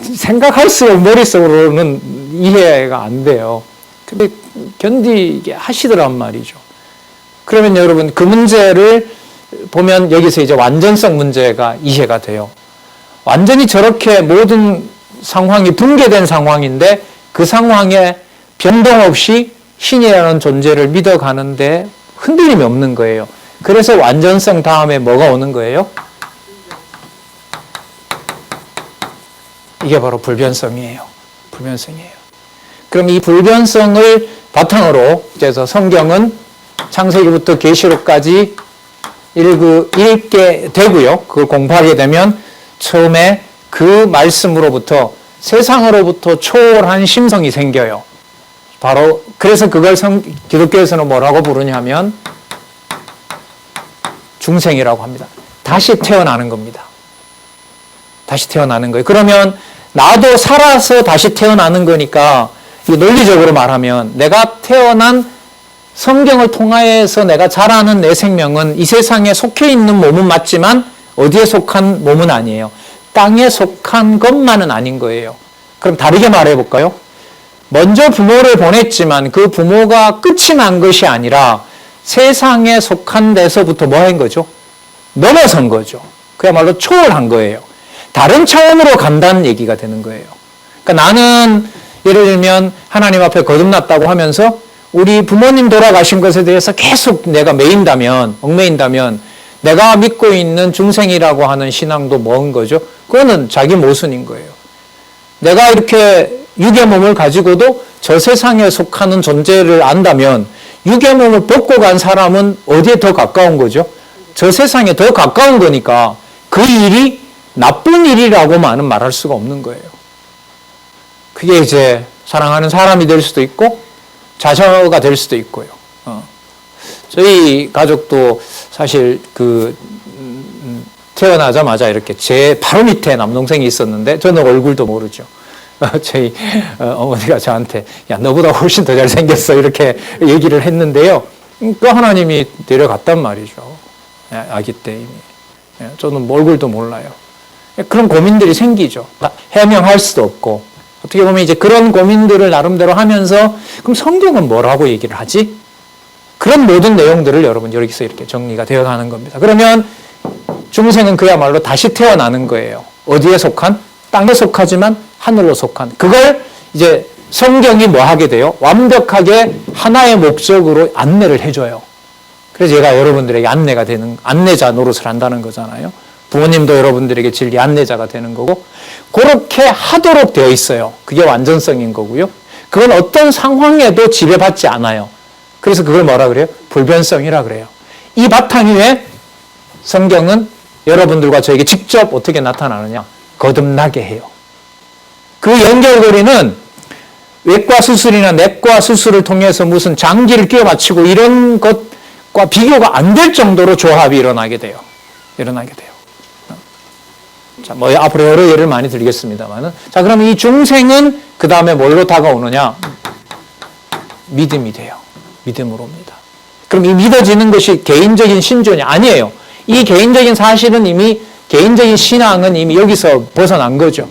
생각할수록 머릿속으로는 이해가 안 돼요. 근데 견디게 하시더란 말이죠. 그러면 여러분 그 문제를 보면 여기서 이제 완전성 문제가 이해가 돼요. 완전히 저렇게 모든 상황이 붕괴된 상황인데 그 상황에 변동 없이 신이라는 존재를 믿어가는데 흔들림이 없는 거예요. 그래서 완전성 다음에 뭐가 오는 거예요? 이게 바로 불변성이에요. 불변성이에요. 그럼 이 불변성을 바탕으로 그래서 성경은 창세기부터 계시록까지 읽게 되고요. 그걸 공부하게 되면 처음에 그 말씀으로부터 세상으로부터 초월한 심성이 생겨요. 바로 그래서 그걸 기독교에서는 뭐라고 부르냐면 중생이라고 합니다. 다시 태어나는 겁니다. 다시 태어나는 거예요. 그러면 나도 살아서 다시 태어나는 거니까 논리적으로 말하면 내가 태어난 성경을 통하여서 내가 자라는 내 생명은 이 세상에 속해 있는 몸은 맞지만 어디에 속한 몸은 아니에요. 땅에 속한 것만은 아닌 거예요. 그럼 다르게 말해 볼까요? 먼저 부모를 보냈지만 그 부모가 끝이 난 것이 아니라 세상에 속한 데서부터 뭐 한 거죠? 넘어선 거죠. 그야말로 초월한 거예요. 다른 차원으로 간다는 얘기가 되는 거예요. 그러니까 나는 예를 들면 하나님 앞에 거듭났다고 하면서 우리 부모님 돌아가신 것에 대해서 계속 내가 얽매인다면 내가 믿고 있는 중생이라고 하는 신앙도 뭔 거죠? 그거는 자기 모순인 거예요. 내가 이렇게 육의 몸을 가지고도 저 세상에 속하는 존재를 안다면 육의 몸을 벗고 간 사람은 어디에 더 가까운 거죠? 저 세상에 더 가까운 거니까 그 일이 나쁜 일이라고만은 말할 수가 없는 거예요. 그게 이제 사랑하는 사람이 될 수도 있고 자녀가 될 수도 있고요. 저희 가족도 사실 태어나자마자 이렇게 제 바로 밑에 남동생이 있었는데 저는 얼굴도 모르죠. 저희 어머니가 저한테 야 너보다 훨씬 더 잘생겼어 이렇게 얘기를 했는데요. 그 하나님이 데려갔단 말이죠. 아기 때 이미. 저는 얼굴도 몰라요. 그런 고민들이 생기죠. 해명할 수도 없고 어떻게 보면 이제 그런 고민들을 나름대로 하면서 그럼 성경은 뭐라고 얘기를 하지? 그런 모든 내용들을 여러분 여기서 이렇게 정리가 되어가는 겁니다. 그러면 중생은 그야말로 다시 태어나는 거예요. 어디에 속한? 땅에 속하지만 하늘로 속한. 그걸 이제 성경이 뭐 하게 돼요? 완벽하게 하나의 목적으로 안내를 해줘요. 그래서 제가 여러분들에게 안내가 되는, 안내자 노릇을 한다는 거잖아요. 부모님도 여러분들에게 진리 안내자가 되는 거고, 그렇게 하도록 되어 있어요. 그게 완전성인 거고요. 그건 어떤 상황에도 지배받지 않아요. 그래서 그걸 뭐라 그래요? 불변성이라 그래요. 이 바탕 위에 성경은 여러분들과 저에게 직접 어떻게 나타나느냐? 거듭나게 해요. 그 연결고리는 외과 수술이나 내과 수술을 통해서 무슨 장기를 끼워 맞추고 이런 것과 비교가 안 될 정도로 조합이 일어나게 돼요. 자, 뭐 앞으로 여러 예를 많이 드리겠습니다만은. 자, 그러면 이 중생은 그 다음에 뭘로 다가오느냐? 믿음이 돼요. 믿음으로 옵니다. 그럼 이 믿어지는 것이 개인적인 신존이 아니에요. 이 개인적인 사실은 이미, 개인적인 신앙은 이미 여기서 벗어난 거죠.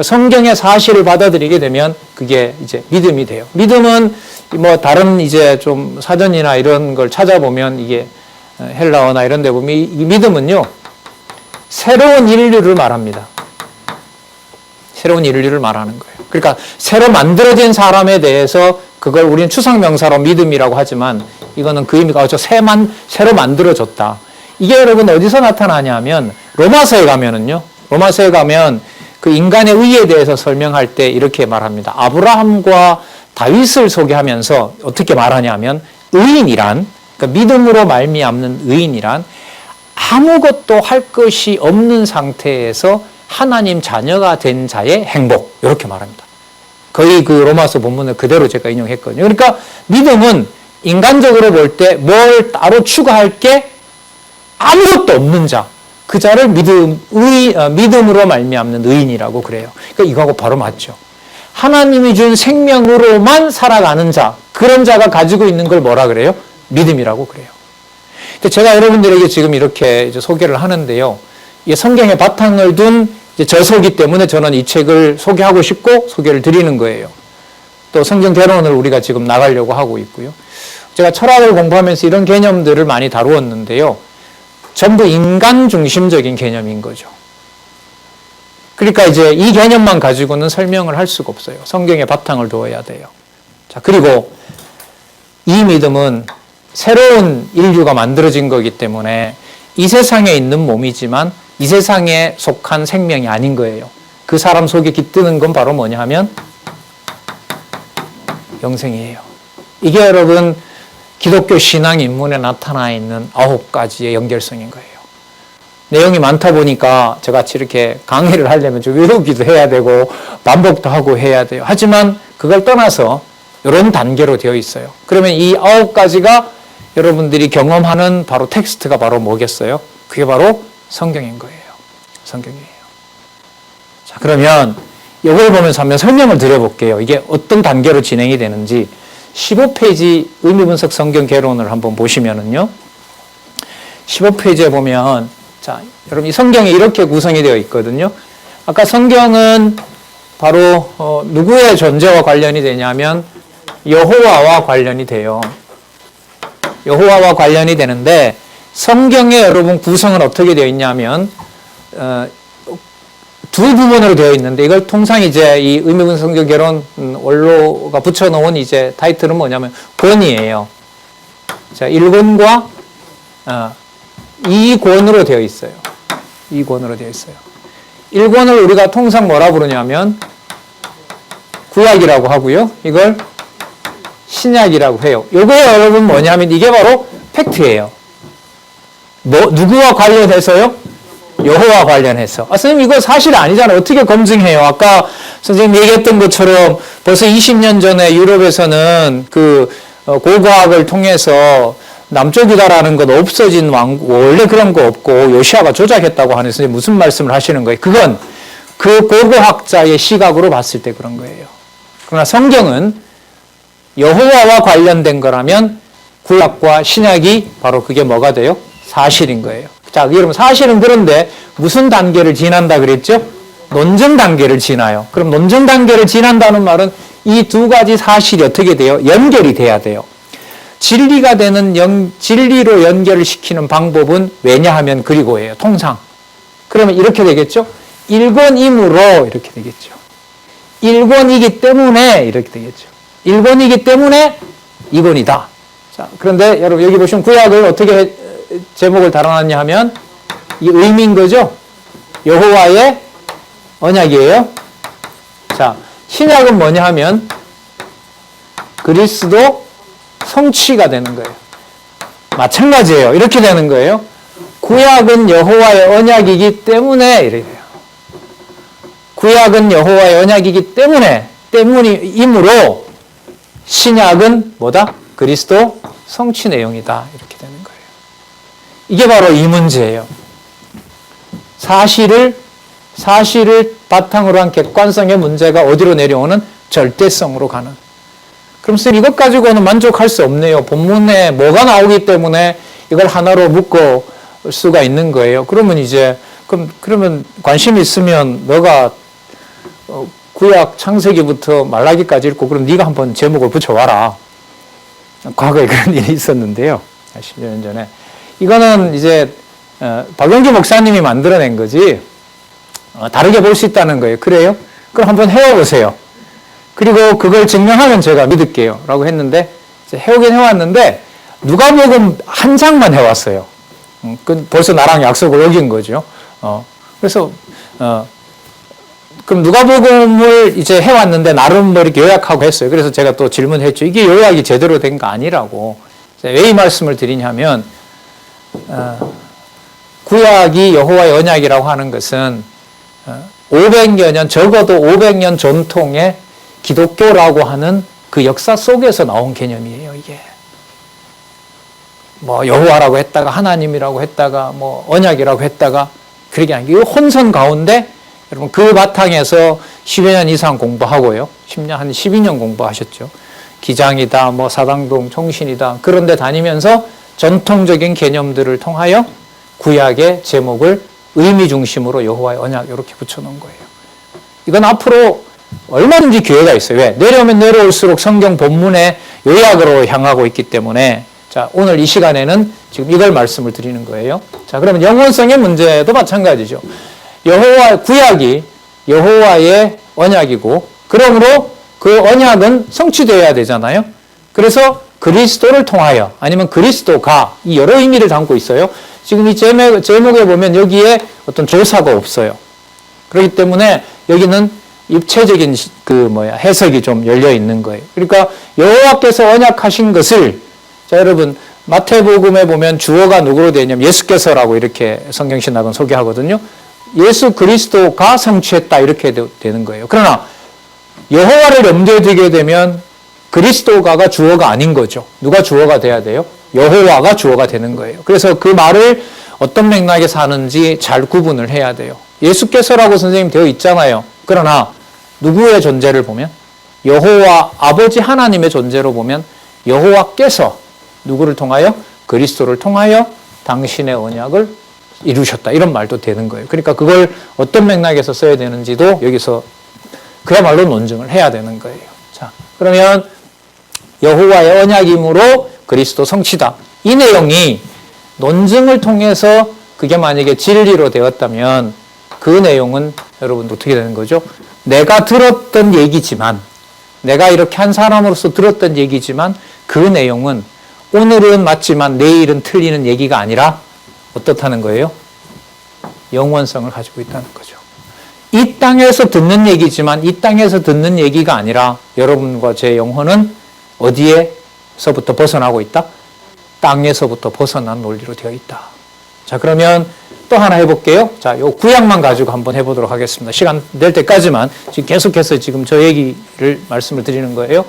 성경의 사실을 받아들이게 되면 그게 이제 믿음이 돼요. 믿음은 뭐 다른 이제 좀 사전이나 이런 걸 찾아보면 이게 헬라어나 이런 데 보면 이 믿음은요, 새로운 인류를 말합니다. 새로운 인류를 말하는 거예요. 그러니까 새로 만들어진 사람에 대해서 그걸 우리는 추상명사로 믿음이라고 하지만 이거는 그 의미가 새로 만들어졌다. 이게 여러분 어디서 나타나냐면 로마서에 가면은요. 로마서에 가면 그 인간의 의에 대해서 설명할 때 이렇게 말합니다. 아브라함과 다윗을 소개하면서 어떻게 말하냐면 의인이란, 그러니까 믿음으로 말미암는 의인이란 아무것도 할 것이 없는 상태에서 하나님 자녀가 된 자의 행복, 이렇게 말합니다. 거의 그 로마서 본문을 그대로 제가 인용했거든요. 그러니까 믿음은 인간적으로 볼 때 뭘 따로 추가할 게 아무것도 없는 자, 그 자를 믿음으로 말미암는 의인이라고 그래요. 그러니까 이거하고 바로 맞죠. 하나님이 준 생명으로만 살아가는 자, 그런 자가 가지고 있는 걸 뭐라 그래요? 믿음이라고 그래요. 제가 여러분들에게 지금 이렇게 이제 소개를 하는데요. 이 성경에 바탕을 둔 이제 저서기 때문에 저는 이 책을 소개하고 싶고 소개를 드리는 거예요. 또 성경 개론을 우리가 지금 나가려고 하고 있고요. 제가 철학을 공부하면서 이런 개념들을 많이 다루었는데요. 전부 인간 중심적인 개념인 거죠. 그러니까 이제 이 개념만 가지고는 설명을 할 수가 없어요. 성경에 바탕을 두어야 돼요. 자, 그리고 이 믿음은 새로운 인류가 만들어진 거기 때문에 이 세상에 있는 몸이지만 이 세상에 속한 생명이 아닌 거예요. 그 사람 속에 깃드는 건 바로 뭐냐 하면 영생이에요. 이게 여러분 기독교 신앙 입문에 나타나 있는 9가지의 연결성인 거예요. 내용이 많다 보니까 저같이 이렇게 강의를 하려면 좀 외우기도 해야 되고 반복도 하고 해야 돼요. 하지만 그걸 떠나서 이런 단계로 되어 있어요. 그러면 이 9가지가 여러분들이 경험하는 바로 텍스트가 바로 뭐겠어요? 그게 바로 성경인 거예요. 성경이에요. 자, 그러면 이걸 보면서 한번 설명을 드려볼게요. 이게 어떤 단계로 진행이 되는지 15페이지 의미분석 성경 개론을 한번 보시면은요. 15페이지에 보면 자, 여러분 이 성경이 이렇게 구성이 되어 있거든요. 아까 성경은 바로 누구의 존재와 관련이 되냐면 여호와와 관련이 돼요. 여호와와 관련이 되는데 성경의 여러분 구성은 어떻게 되어 있냐면 두 부분으로 되어 있는데 이걸 통상 이제 이 의미분석 성경 개론 원로가 붙여놓은 이제 타이틀은 뭐냐면 권이에요. 자, 1권과 2권으로 되어 있어요. 2권으로 되어 있어요. 1권을 우리가 통상 뭐라 부르냐면 구약이라고 하고요. 이걸 신약이라고 해요. 요거 여러분 뭐냐면 이게 바로 팩트예요. 누구와 관련해서요? 여호와 관련해서. 선생님 이거 사실 아니잖아요. 어떻게 검증해요? 아까 선생님 얘기했던 것처럼 벌써 20년 전에 유럽에서는 그 고고학을 통해서 남쪽이다라는 것 없어진 왕국, 원래 그런 거 없고 요시아가 조작했다고 하는 선생님 무슨 말씀을 하시는 거예요? 그건 그 고고학자의 시각으로 봤을 때 그런 거예요. 그러나 성경은 여호와와 관련된 거라면 구약과 신약이 바로 그게 뭐가 돼요? 사실인 거예요. 자, 여러분 사실은 그런데 무슨 단계를 지난다 그랬죠? 논증 단계를 지나요. 그럼 논증 단계를 지난다는 말은 이 두 가지 사실이 어떻게 돼요? 연결이 돼야 돼요. 진리가 되는 진리로 연결을 시키는 방법은 왜냐하면 그리고예요. 통상. 그러면 이렇게 되겠죠? 1권이므로 이렇게 되겠죠. 1권이기 때문에 이렇게 되겠죠. 1권이기 때문에 2권이다. 자, 그런데 여러분 여기 보시면 구약을 어떻게 제목을 달아놨냐 하면 이 의미인 거죠. 여호와의 언약이에요. 자, 신약은 뭐냐 하면 그리스도 성취가 되는 거예요. 마찬가지예요. 이렇게 되는 거예요. 구약은 여호와의 언약이기 때문에 이래요. 구약은 여호와의 언약이기 때문이므로 신약은 뭐다? 그리스도 성취 내용이다. 이렇게 되는 거예요. 이게 바로 이 문제예요. 사실을 바탕으로 한 객관성의 문제가 어디로 내려오는? 절대성으로 가는. 그럼 선생님 이것 가지고는 만족할 수 없네요. 본문에 뭐가 나오기 때문에 이걸 하나로 묶을 수가 있는 거예요. 그러면 이제 그러면 관심 있으면 너가 구약 창세기부터 말라기까지 읽고 그럼 네가 한번 제목을 붙여와라. 과거에 그런 일이 있었는데요. 10여 년 전에. 이거는 이제 박용기 목사님이 만들어낸 거지 다르게 볼 수 있다는 거예요. 그래요? 그럼 한번 해와보세요. 그리고 그걸 증명하면 제가 믿을게요. 라고 했는데 이제 해오긴 해왔는데 누가복음 한 장만 해왔어요. 벌써 나랑 약속을 어긴 거죠. 그래서 그럼 누가복음을 이제 해왔는데 나름 뭐 이렇게 요약하고 했어요. 그래서 제가 또 질문했죠. 이게 요약이 제대로 된 거 아니라고. 왜 이 말씀을 드리냐면 구약이 여호와의 언약이라고 하는 것은 500여 년, 적어도 500년 전통의 기독교라고 하는 그 역사 속에서 나온 개념이에요, 이게. 뭐 여호와라고 했다가 하나님이라고 했다가 뭐 언약이라고 했다가 그러게 아니고 이 혼선 가운데 여러분 그 바탕에서 10여 년 이상 공부하고요. 한 12년 공부하셨죠. 기장이다, 뭐 사당동, 총신이다. 그런데 다니면서 전통적인 개념들을 통하여 구약의 제목을 의미 중심으로 여호와의 언약 이렇게 붙여놓은 거예요. 이건 앞으로 얼마든지 기회가 있어요. 왜? 내려오면 내려올수록 성경 본문의 요약으로 향하고 있기 때문에 자, 오늘 이 시간에는 지금 이걸 말씀을 드리는 거예요. 자, 그러면 영원성의 문제도 마찬가지죠. 구약이 여호와의 언약이고, 그러므로 그 언약은 성취되어야 되잖아요. 그래서 그리스도를 통하여, 아니면 그리스도가, 이 여러 의미를 담고 있어요. 지금 이 제목에 보면 여기에 어떤 조사가 없어요. 그렇기 때문에 여기는 입체적인 해석이 좀 열려 있는 거예요. 그러니까 여호와께서 언약하신 것을, 자, 여러분, 마태복음에 보면 주어가 누구로 되냐면 예수께서라고 이렇게 성경신학은 소개하거든요. 예수 그리스도가 성취했다 이렇게 되는 거예요. 그러나 여호와를 염두에 두게 되면 그리스도가가 주어가 아닌 거죠. 누가 주어가 돼야 돼요? 여호와가 주어가 되는 거예요. 그래서 그 말을 어떤 맥락에서 하는지 잘 구분을 해야 돼요. 예수께서라고 선생님 되어 있잖아요. 그러나 누구의 존재를 보면 여호와 아버지 하나님의 존재로 보면 여호와께서 누구를 통하여? 그리스도를 통하여 당신의 언약을 이루셨다. 이런 말도 되는 거예요. 그러니까 그걸 어떤 맥락에서 써야 되는지도 여기서 그야말로 논증을 해야 되는 거예요. 자, 그러면 여호와의 언약이므로 그리스도 성취다. 이 내용이 논증을 통해서 그게 만약에 진리로 되었다면 그 내용은 여러분 어떻게 되는 거죠? 내가 들었던 얘기지만, 내가 이렇게 한 사람으로서 들었던 얘기지만 그 내용은 오늘은 맞지만 내일은 틀리는 얘기가 아니라 어떻다는 거예요? 영원성을 가지고 있다는 거죠. 이 땅에서 듣는 얘기지만 이 땅에서 듣는 얘기가 아니라 여러분과 제 영혼은 어디에서부터 벗어나고 있다? 땅에서부터 벗어난 논리로 되어 있다. 자, 그러면 또 하나 해볼게요. 자, 요 구약만 가지고 한번 해보도록 하겠습니다. 시간 될 때까지만 지금 계속해서 지금 저 얘기를 말씀을 드리는 거예요.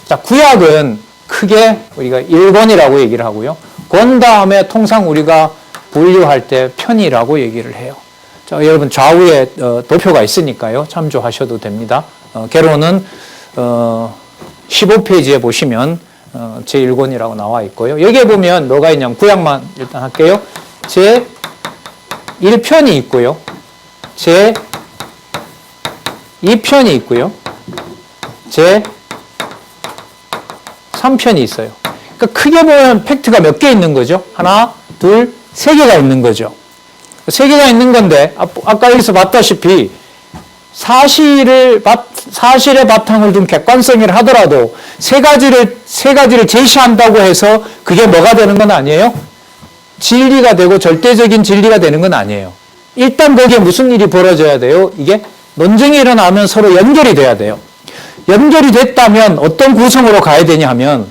자, 구약은 크게 우리가 1권이라고 얘기를 하고요. 권 다음에 통상 우리가 분류할 때 편이라고 얘기를 해요. 자, 여러분 좌우에 도표가 있으니까요. 참조하셔도 됩니다. 개론은 15페이지에 보시면 제1권이라고 나와 있고요. 여기에 보면 뭐가 있냐면 구약만 일단 할게요. 제1편이 있고요. 제2편이 있고요. 제3편이 있어요. 그러니까 크게 보면 팩트가 몇 개 있는 거죠? 하나, 둘, 세 개가 있는 거죠. 세 개가 있는 건데 아까 여기서 봤다시피 사실의 바탕을 둔 객관성이라 하더라도 세 가지를 제시한다고 해서 그게 뭐가 되는 건 아니에요? 진리가 되고 절대적인 진리가 되는 건 아니에요. 일단 거기에 무슨 일이 벌어져야 돼요? 이게 논쟁이 일어나면 서로 연결이 돼야 돼요. 연결이 됐다면 어떤 구성으로 가야 되냐 하면,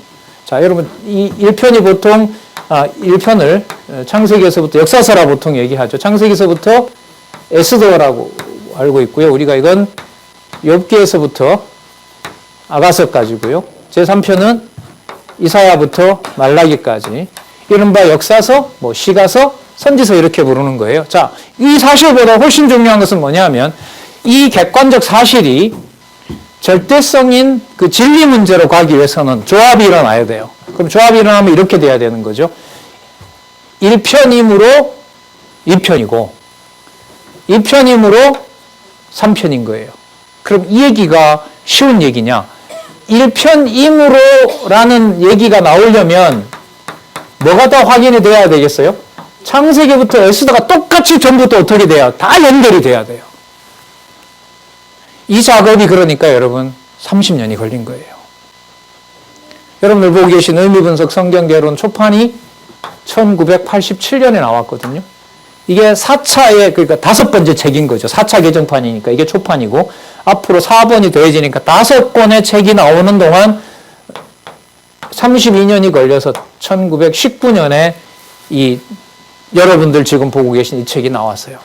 자, 여러분, 이 1편이 보통, 1편을 창세기에서부터 역사서라 보통 얘기하죠. 창세기에서부터 에스더라고 알고 있고요. 우리가 이건 욥기에서부터 아가서까지고요. 제3편은 이사야부터 말라기까지. 이른바 역사서, 시가서, 선지서 이렇게 부르는 거예요. 자, 이 사실보다 훨씬 중요한 것은 뭐냐면 이 객관적 사실이 절대성인 그 진리 문제로 가기 위해서는 조합이 일어나야 돼요. 그럼 조합이 일어나면 이렇게 돼야 되는 거죠. 1편이므로 2편이고 2편이므로 3편인 거예요. 그럼 이 얘기가 쉬운 얘기냐? 1편이므로 라는 얘기가 나오려면 뭐가 다 확인이 돼야 되겠어요? 창세기부터 에스더가 똑같이 전부 또 어떻게 돼요? 다 연결이 돼야 돼요. 이 작업이 그러니까 여러분 30년이 걸린 거예요. 여러분들 보고 계신 의미분석 성경개론 초판이 1987년에 나왔거든요. 이게 4차의 그러니까 5번째 책인 거죠. 4차 개정판이니까 이게 초판이고 앞으로 4번이 더해지니까 5권의 책이 나오는 동안 32년이 걸려서 1919년에 이 여러분들 지금 보고 계신 이 책이 나왔어요.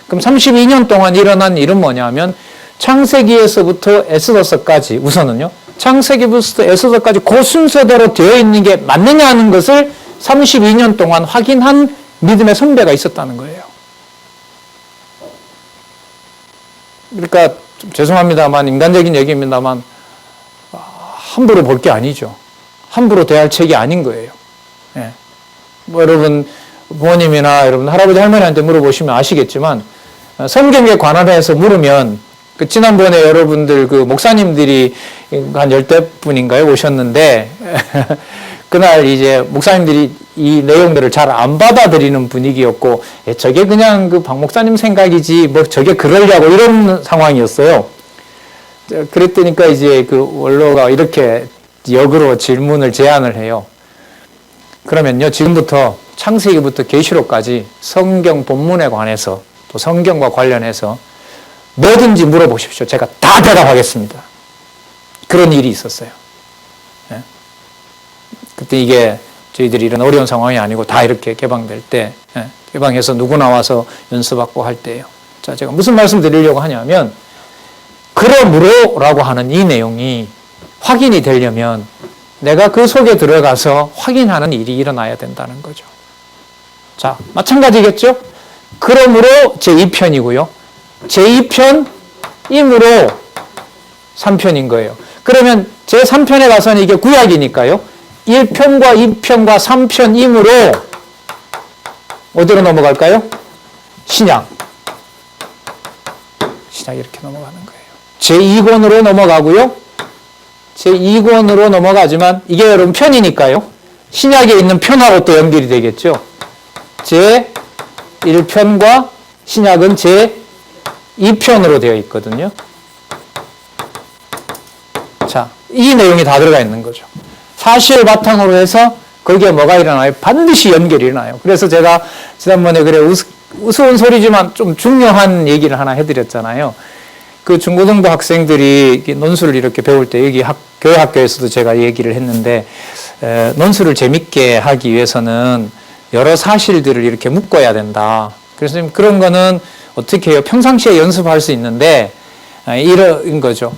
그럼 32년 동안 일어난 일은 뭐냐면 창세기에서부터 에스더서까지 우선은요. 창세기부터 에스더까지 그 순서대로 되어 있는 게 맞느냐 하는 것을 32년 동안 확인한 믿음의 선배가 있었다는 거예요. 그러니까 좀 죄송합니다만 인간적인 얘기입니다만 함부로 볼 게 아니죠. 함부로 대할 책이 아닌 거예요. 예. 여러분 부모님이나 여러분 할아버지 할머니한테 물어보시면 아시겠지만 성경에 관한해서 물으면 그 지난번에 여러분들 그 목사님들이 한 10대분인가요? 오셨는데 그날 이제 목사님들이 이 내용들을 잘 안 받아들이는 분위기였고 저게 그냥 그 박 목사님 생각이지 뭐 저게 그러려고 이런 상황이었어요. 그랬더니까 이제 그 원로가 이렇게 역으로 질문을 제안을 해요. 그러면요, 지금부터 창세기부터 계시록까지 성경 본문에 관해서 또 성경과 관련해서 뭐든지 물어보십시오. 제가 다 대답하겠습니다. 그런 일이 있었어요. 예? 그때 이게 저희들이 이런 어려운 상황이 아니고 다 이렇게 개방될 때, 예? 개방해서 누구 나와서 연습받고 할 때예요. 자, 제가 무슨 말씀 드리려고 하냐면, 그러므로라고 하는 이 내용이 확인이 되려면 내가 그 속에 들어가서 확인하는 일이 일어나야 된다는 거죠. 자, 마찬가지겠죠? 그러므로 제2편이고요. 제2편, 임으로 3편인 거예요. 그러면 제3편에 가서는 이게 구약이니까요. 1편과 2편과 3편, 임으로 어디로 넘어갈까요? 신약. 신약 이렇게 넘어가는 거예요. 제2권으로 넘어가고요. 제2권으로 넘어가지만 이게 여러분 편이니까요. 신약에 있는 편하고 또 연결이 되겠죠. 제1편과 신약은 제2편으로 되어 있거든요. 자, 이 내용이 다 들어가 있는 거죠. 사실 바탕으로 해서 거기에 뭐가 일어나요? 반드시 연결이 일어나요. 그래서 제가 지난번에 그래 우스운 소리지만 좀 중요한 얘기를 하나 해드렸잖아요. 그 중고등부 학생들이 논술을 이렇게 배울 때 여기 교회 학교에서도 제가 얘기를 했는데 논술을 재밌게 하기 위해서는 여러 사실들을 이렇게 묶어야 된다. 그래서 그런 거는 어떻게 해요? 평상시에 연습할 수 있는데 이런 거죠.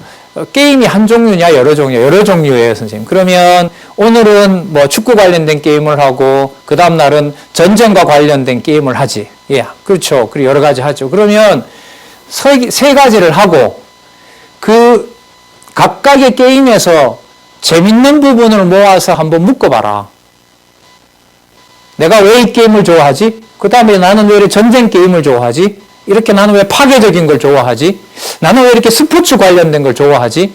게임이 한 종류냐 여러 종류냐? 여러 종류예요, 선생님. 그러면 오늘은 뭐 축구 관련된 게임을 하고 그 다음 날은 전쟁과 관련된 게임을 하지. 예, 그렇죠. 그리고 여러 가지 하죠. 그러면 세 가지를 하고 그 각각의 게임에서 재밌는 부분을 모아서 한번 묶어봐라. 내가 왜 이 게임을 좋아하지? 그 다음에 나는 왜 전쟁 게임을 좋아하지? 이렇게 나는 왜 파괴적인 걸 좋아하지? 나는 왜 이렇게 스포츠 관련된 걸 좋아하지?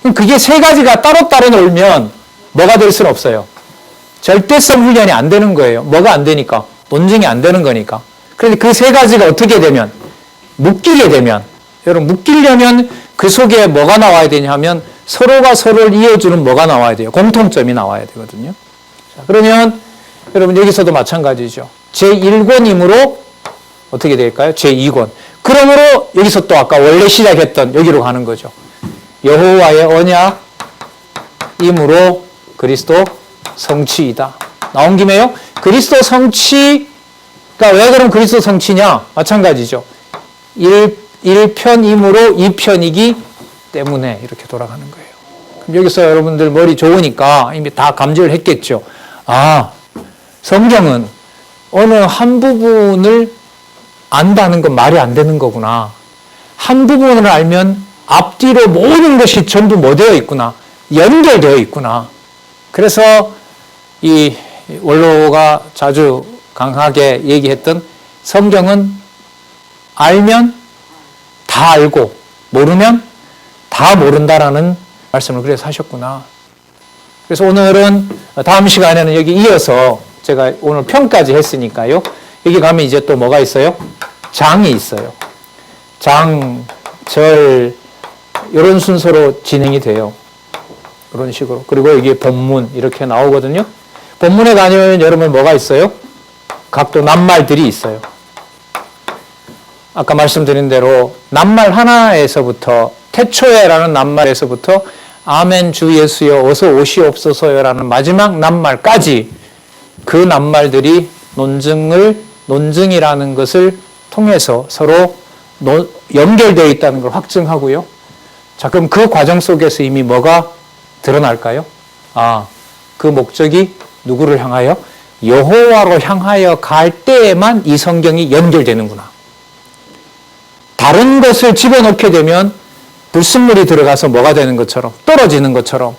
그럼 그게 세 가지가 따로따로 놀면 뭐가 될 수는 없어요. 절대성 훈련이 안 되는 거예요. 뭐가 안 되니까? 논증이 안 되는 거니까. 그런데 그 세 가지가 어떻게 되면? 묶이게 되면, 여러분 묶이려면 그 속에 뭐가 나와야 되냐면 서로가 서로를 이어주는 뭐가 나와야 돼요. 공통점이 나와야 되거든요. 자, 그러면 여러분 여기서도 마찬가지죠. 제1권이므로 어떻게 될까요? 제2권. 그러므로 여기서 또 아까 원래 시작했던 여기로 가는 거죠. 여호와의 언약이므로 그리스도 성취이다. 나온 김에요. 그리스도 성취가 왜 그럼 그리스도 성취냐? 마찬가지죠. 1편이므로 2편이기 때문에 이렇게 돌아가는 거예요. 그럼 여기서 여러분들 머리 좋으니까 이미 다 감지를 했겠죠. 아, 성경은 어느 한 부분을 안다는 건 말이 안 되는 거구나. 한 부분을 알면 앞뒤로 모든 것이 전부 뭐 되어 있구나. 연결되어 있구나. 그래서 이 원로가 자주 강하게 얘기했던 성경은 알면 다 알고 모르면 다 모른다라는 말씀을 그래서 하셨구나. 그래서 오늘은 다음 시간에는 여기 이어서 제가 오늘 편까지 했으니까요. 여기 가면 이제 또 뭐가 있어요? 장이 있어요. 장, 절 이런 순서로 진행이 돼요. 이런 식으로. 그리고 여기 본문 이렇게 나오거든요. 본문에 가면 여러분 뭐가 있어요? 각도 낱말들이 있어요. 아까 말씀드린 대로 낱말 하나에서부터 태초에라는 낱말에서부터 아멘 주 예수여 어서 오시옵소서요라는 마지막 낱말까지 그 낱말들이 논증이라는 것을 통해서 서로 연결되어 있다는 걸 확증하고요. 자, 그럼 그 과정 속에서 이미 뭐가 드러날까요? 아, 그 목적이 누구를 향하여? 여호와로 향하여 갈 때에만 이 성경이 연결되는구나. 다른 것을 집어넣게 되면 불순물이 들어가서 뭐가 되는 것처럼 떨어지는 것처럼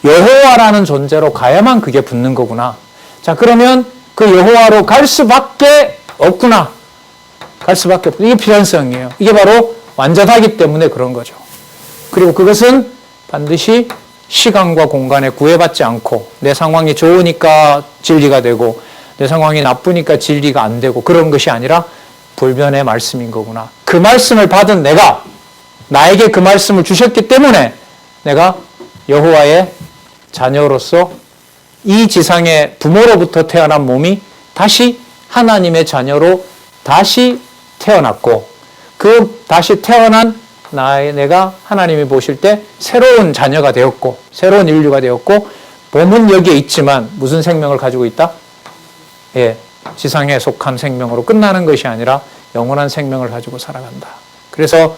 여호와라는 존재로 가야만 그게 붙는 거구나. 자, 그러면 그 여호와로 갈 수밖에 없구나. 갈 수밖에 없구나. 이게 필연성이에요. 이게 바로 완전하기 때문에 그런 거죠. 그리고 그것은 반드시 시간과 공간에 구애받지 않고 내 상황이 좋으니까 진리가 되고 내 상황이 나쁘니까 진리가 안 되고 그런 것이 아니라 불변의 말씀인 거구나. 그 말씀을 받은 내가 나에게 그 말씀을 주셨기 때문에 내가 여호와의 자녀로서 이 지상의 부모로부터 태어난 몸이 다시 하나님의 자녀로 다시 태어났고 그 다시 태어난 내가 하나님이 보실 때 새로운 자녀가 되었고 새로운 인류가 되었고 몸은 여기에 있지만 무슨 생명을 가지고 있다? 예, 지상에 속한 생명으로 끝나는 것이 아니라 영원한 생명을 가지고 살아간다. 그래서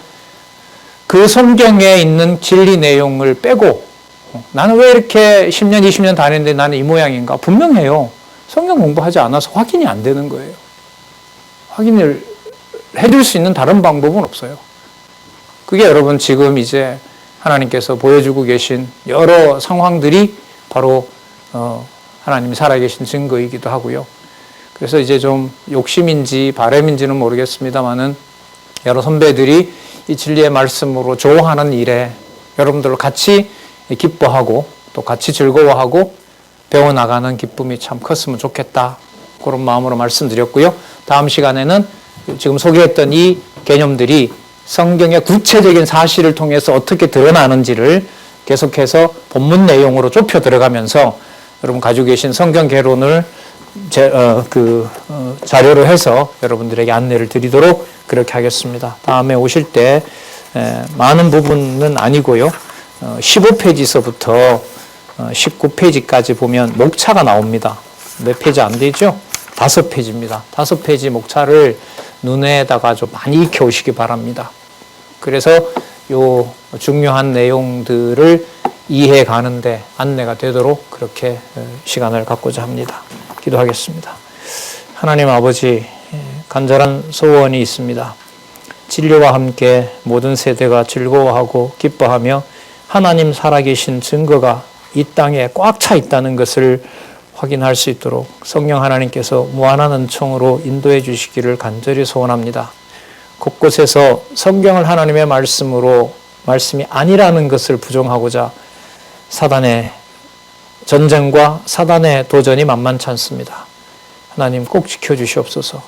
그 성경에 있는 진리 내용을 빼고 나는 왜 이렇게 10년, 20년 다녔는데 나는 이 모양인가? 분명해요. 성경 공부하지 않아서 확인이 안 되는 거예요. 확인을 해줄 수 있는 다른 방법은 없어요. 그게 여러분 지금 이제 하나님께서 보여주고 계신 여러 상황들이 바로 하나님이 살아계신 증거이기도 하고요. 그래서 이제 좀 욕심인지 바람인지는 모르겠습니다만은 여러 선배들이 이 진리의 말씀으로 조화하는 일에 여러분들과 같이 기뻐하고 또 같이 즐거워하고 배워나가는 기쁨이 참 컸으면 좋겠다. 그런 마음으로 말씀드렸고요. 다음 시간에는 지금 소개했던 이 개념들이 성경의 구체적인 사실을 통해서 어떻게 드러나는지를 계속해서 본문 내용으로 좁혀 들어가면서 여러분 가지고 계신 성경 개론을 자료로 해서 여러분들에게 안내를 드리도록 그렇게 하겠습니다. 다음에 오실 때 많은 부분은 아니고요. 15페이지서부터 19페이지까지 보면 목차가 나옵니다. 몇 페이지 안 되죠? 5페이지입니다. 5페이지 목차를 눈에다가 좀 많이 익혀오시기 바랍니다. 그래서 요 중요한 내용들을 이해해 가는데 안내가 되도록 그렇게 시간을 갖고자 합니다. 기도하겠습니다. 하나님 아버지, 간절한 소원이 있습니다. 진리와 함께 모든 세대가 즐거워하고 기뻐하며 하나님 살아계신 증거가 이 땅에 꽉 차 있다는 것을 확인할 수 있도록 성령 하나님께서 무한한 은총으로 인도해 주시기를 간절히 소원합니다. 곳곳에서 성경을 하나님의 말씀으로 말씀이 아니라는 것을 부정하고자 사단의 전쟁과 사단의 도전이 만만치 않습니다. 하나님 꼭 지켜주시옵소서.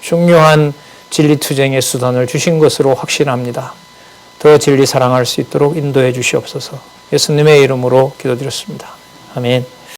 중요한 진리투쟁의 수단을 주신 것으로 확신합니다. 더 진리 사랑할 수 있도록 인도해 주시옵소서. 예수님의 이름으로 기도드렸습니다. 아멘.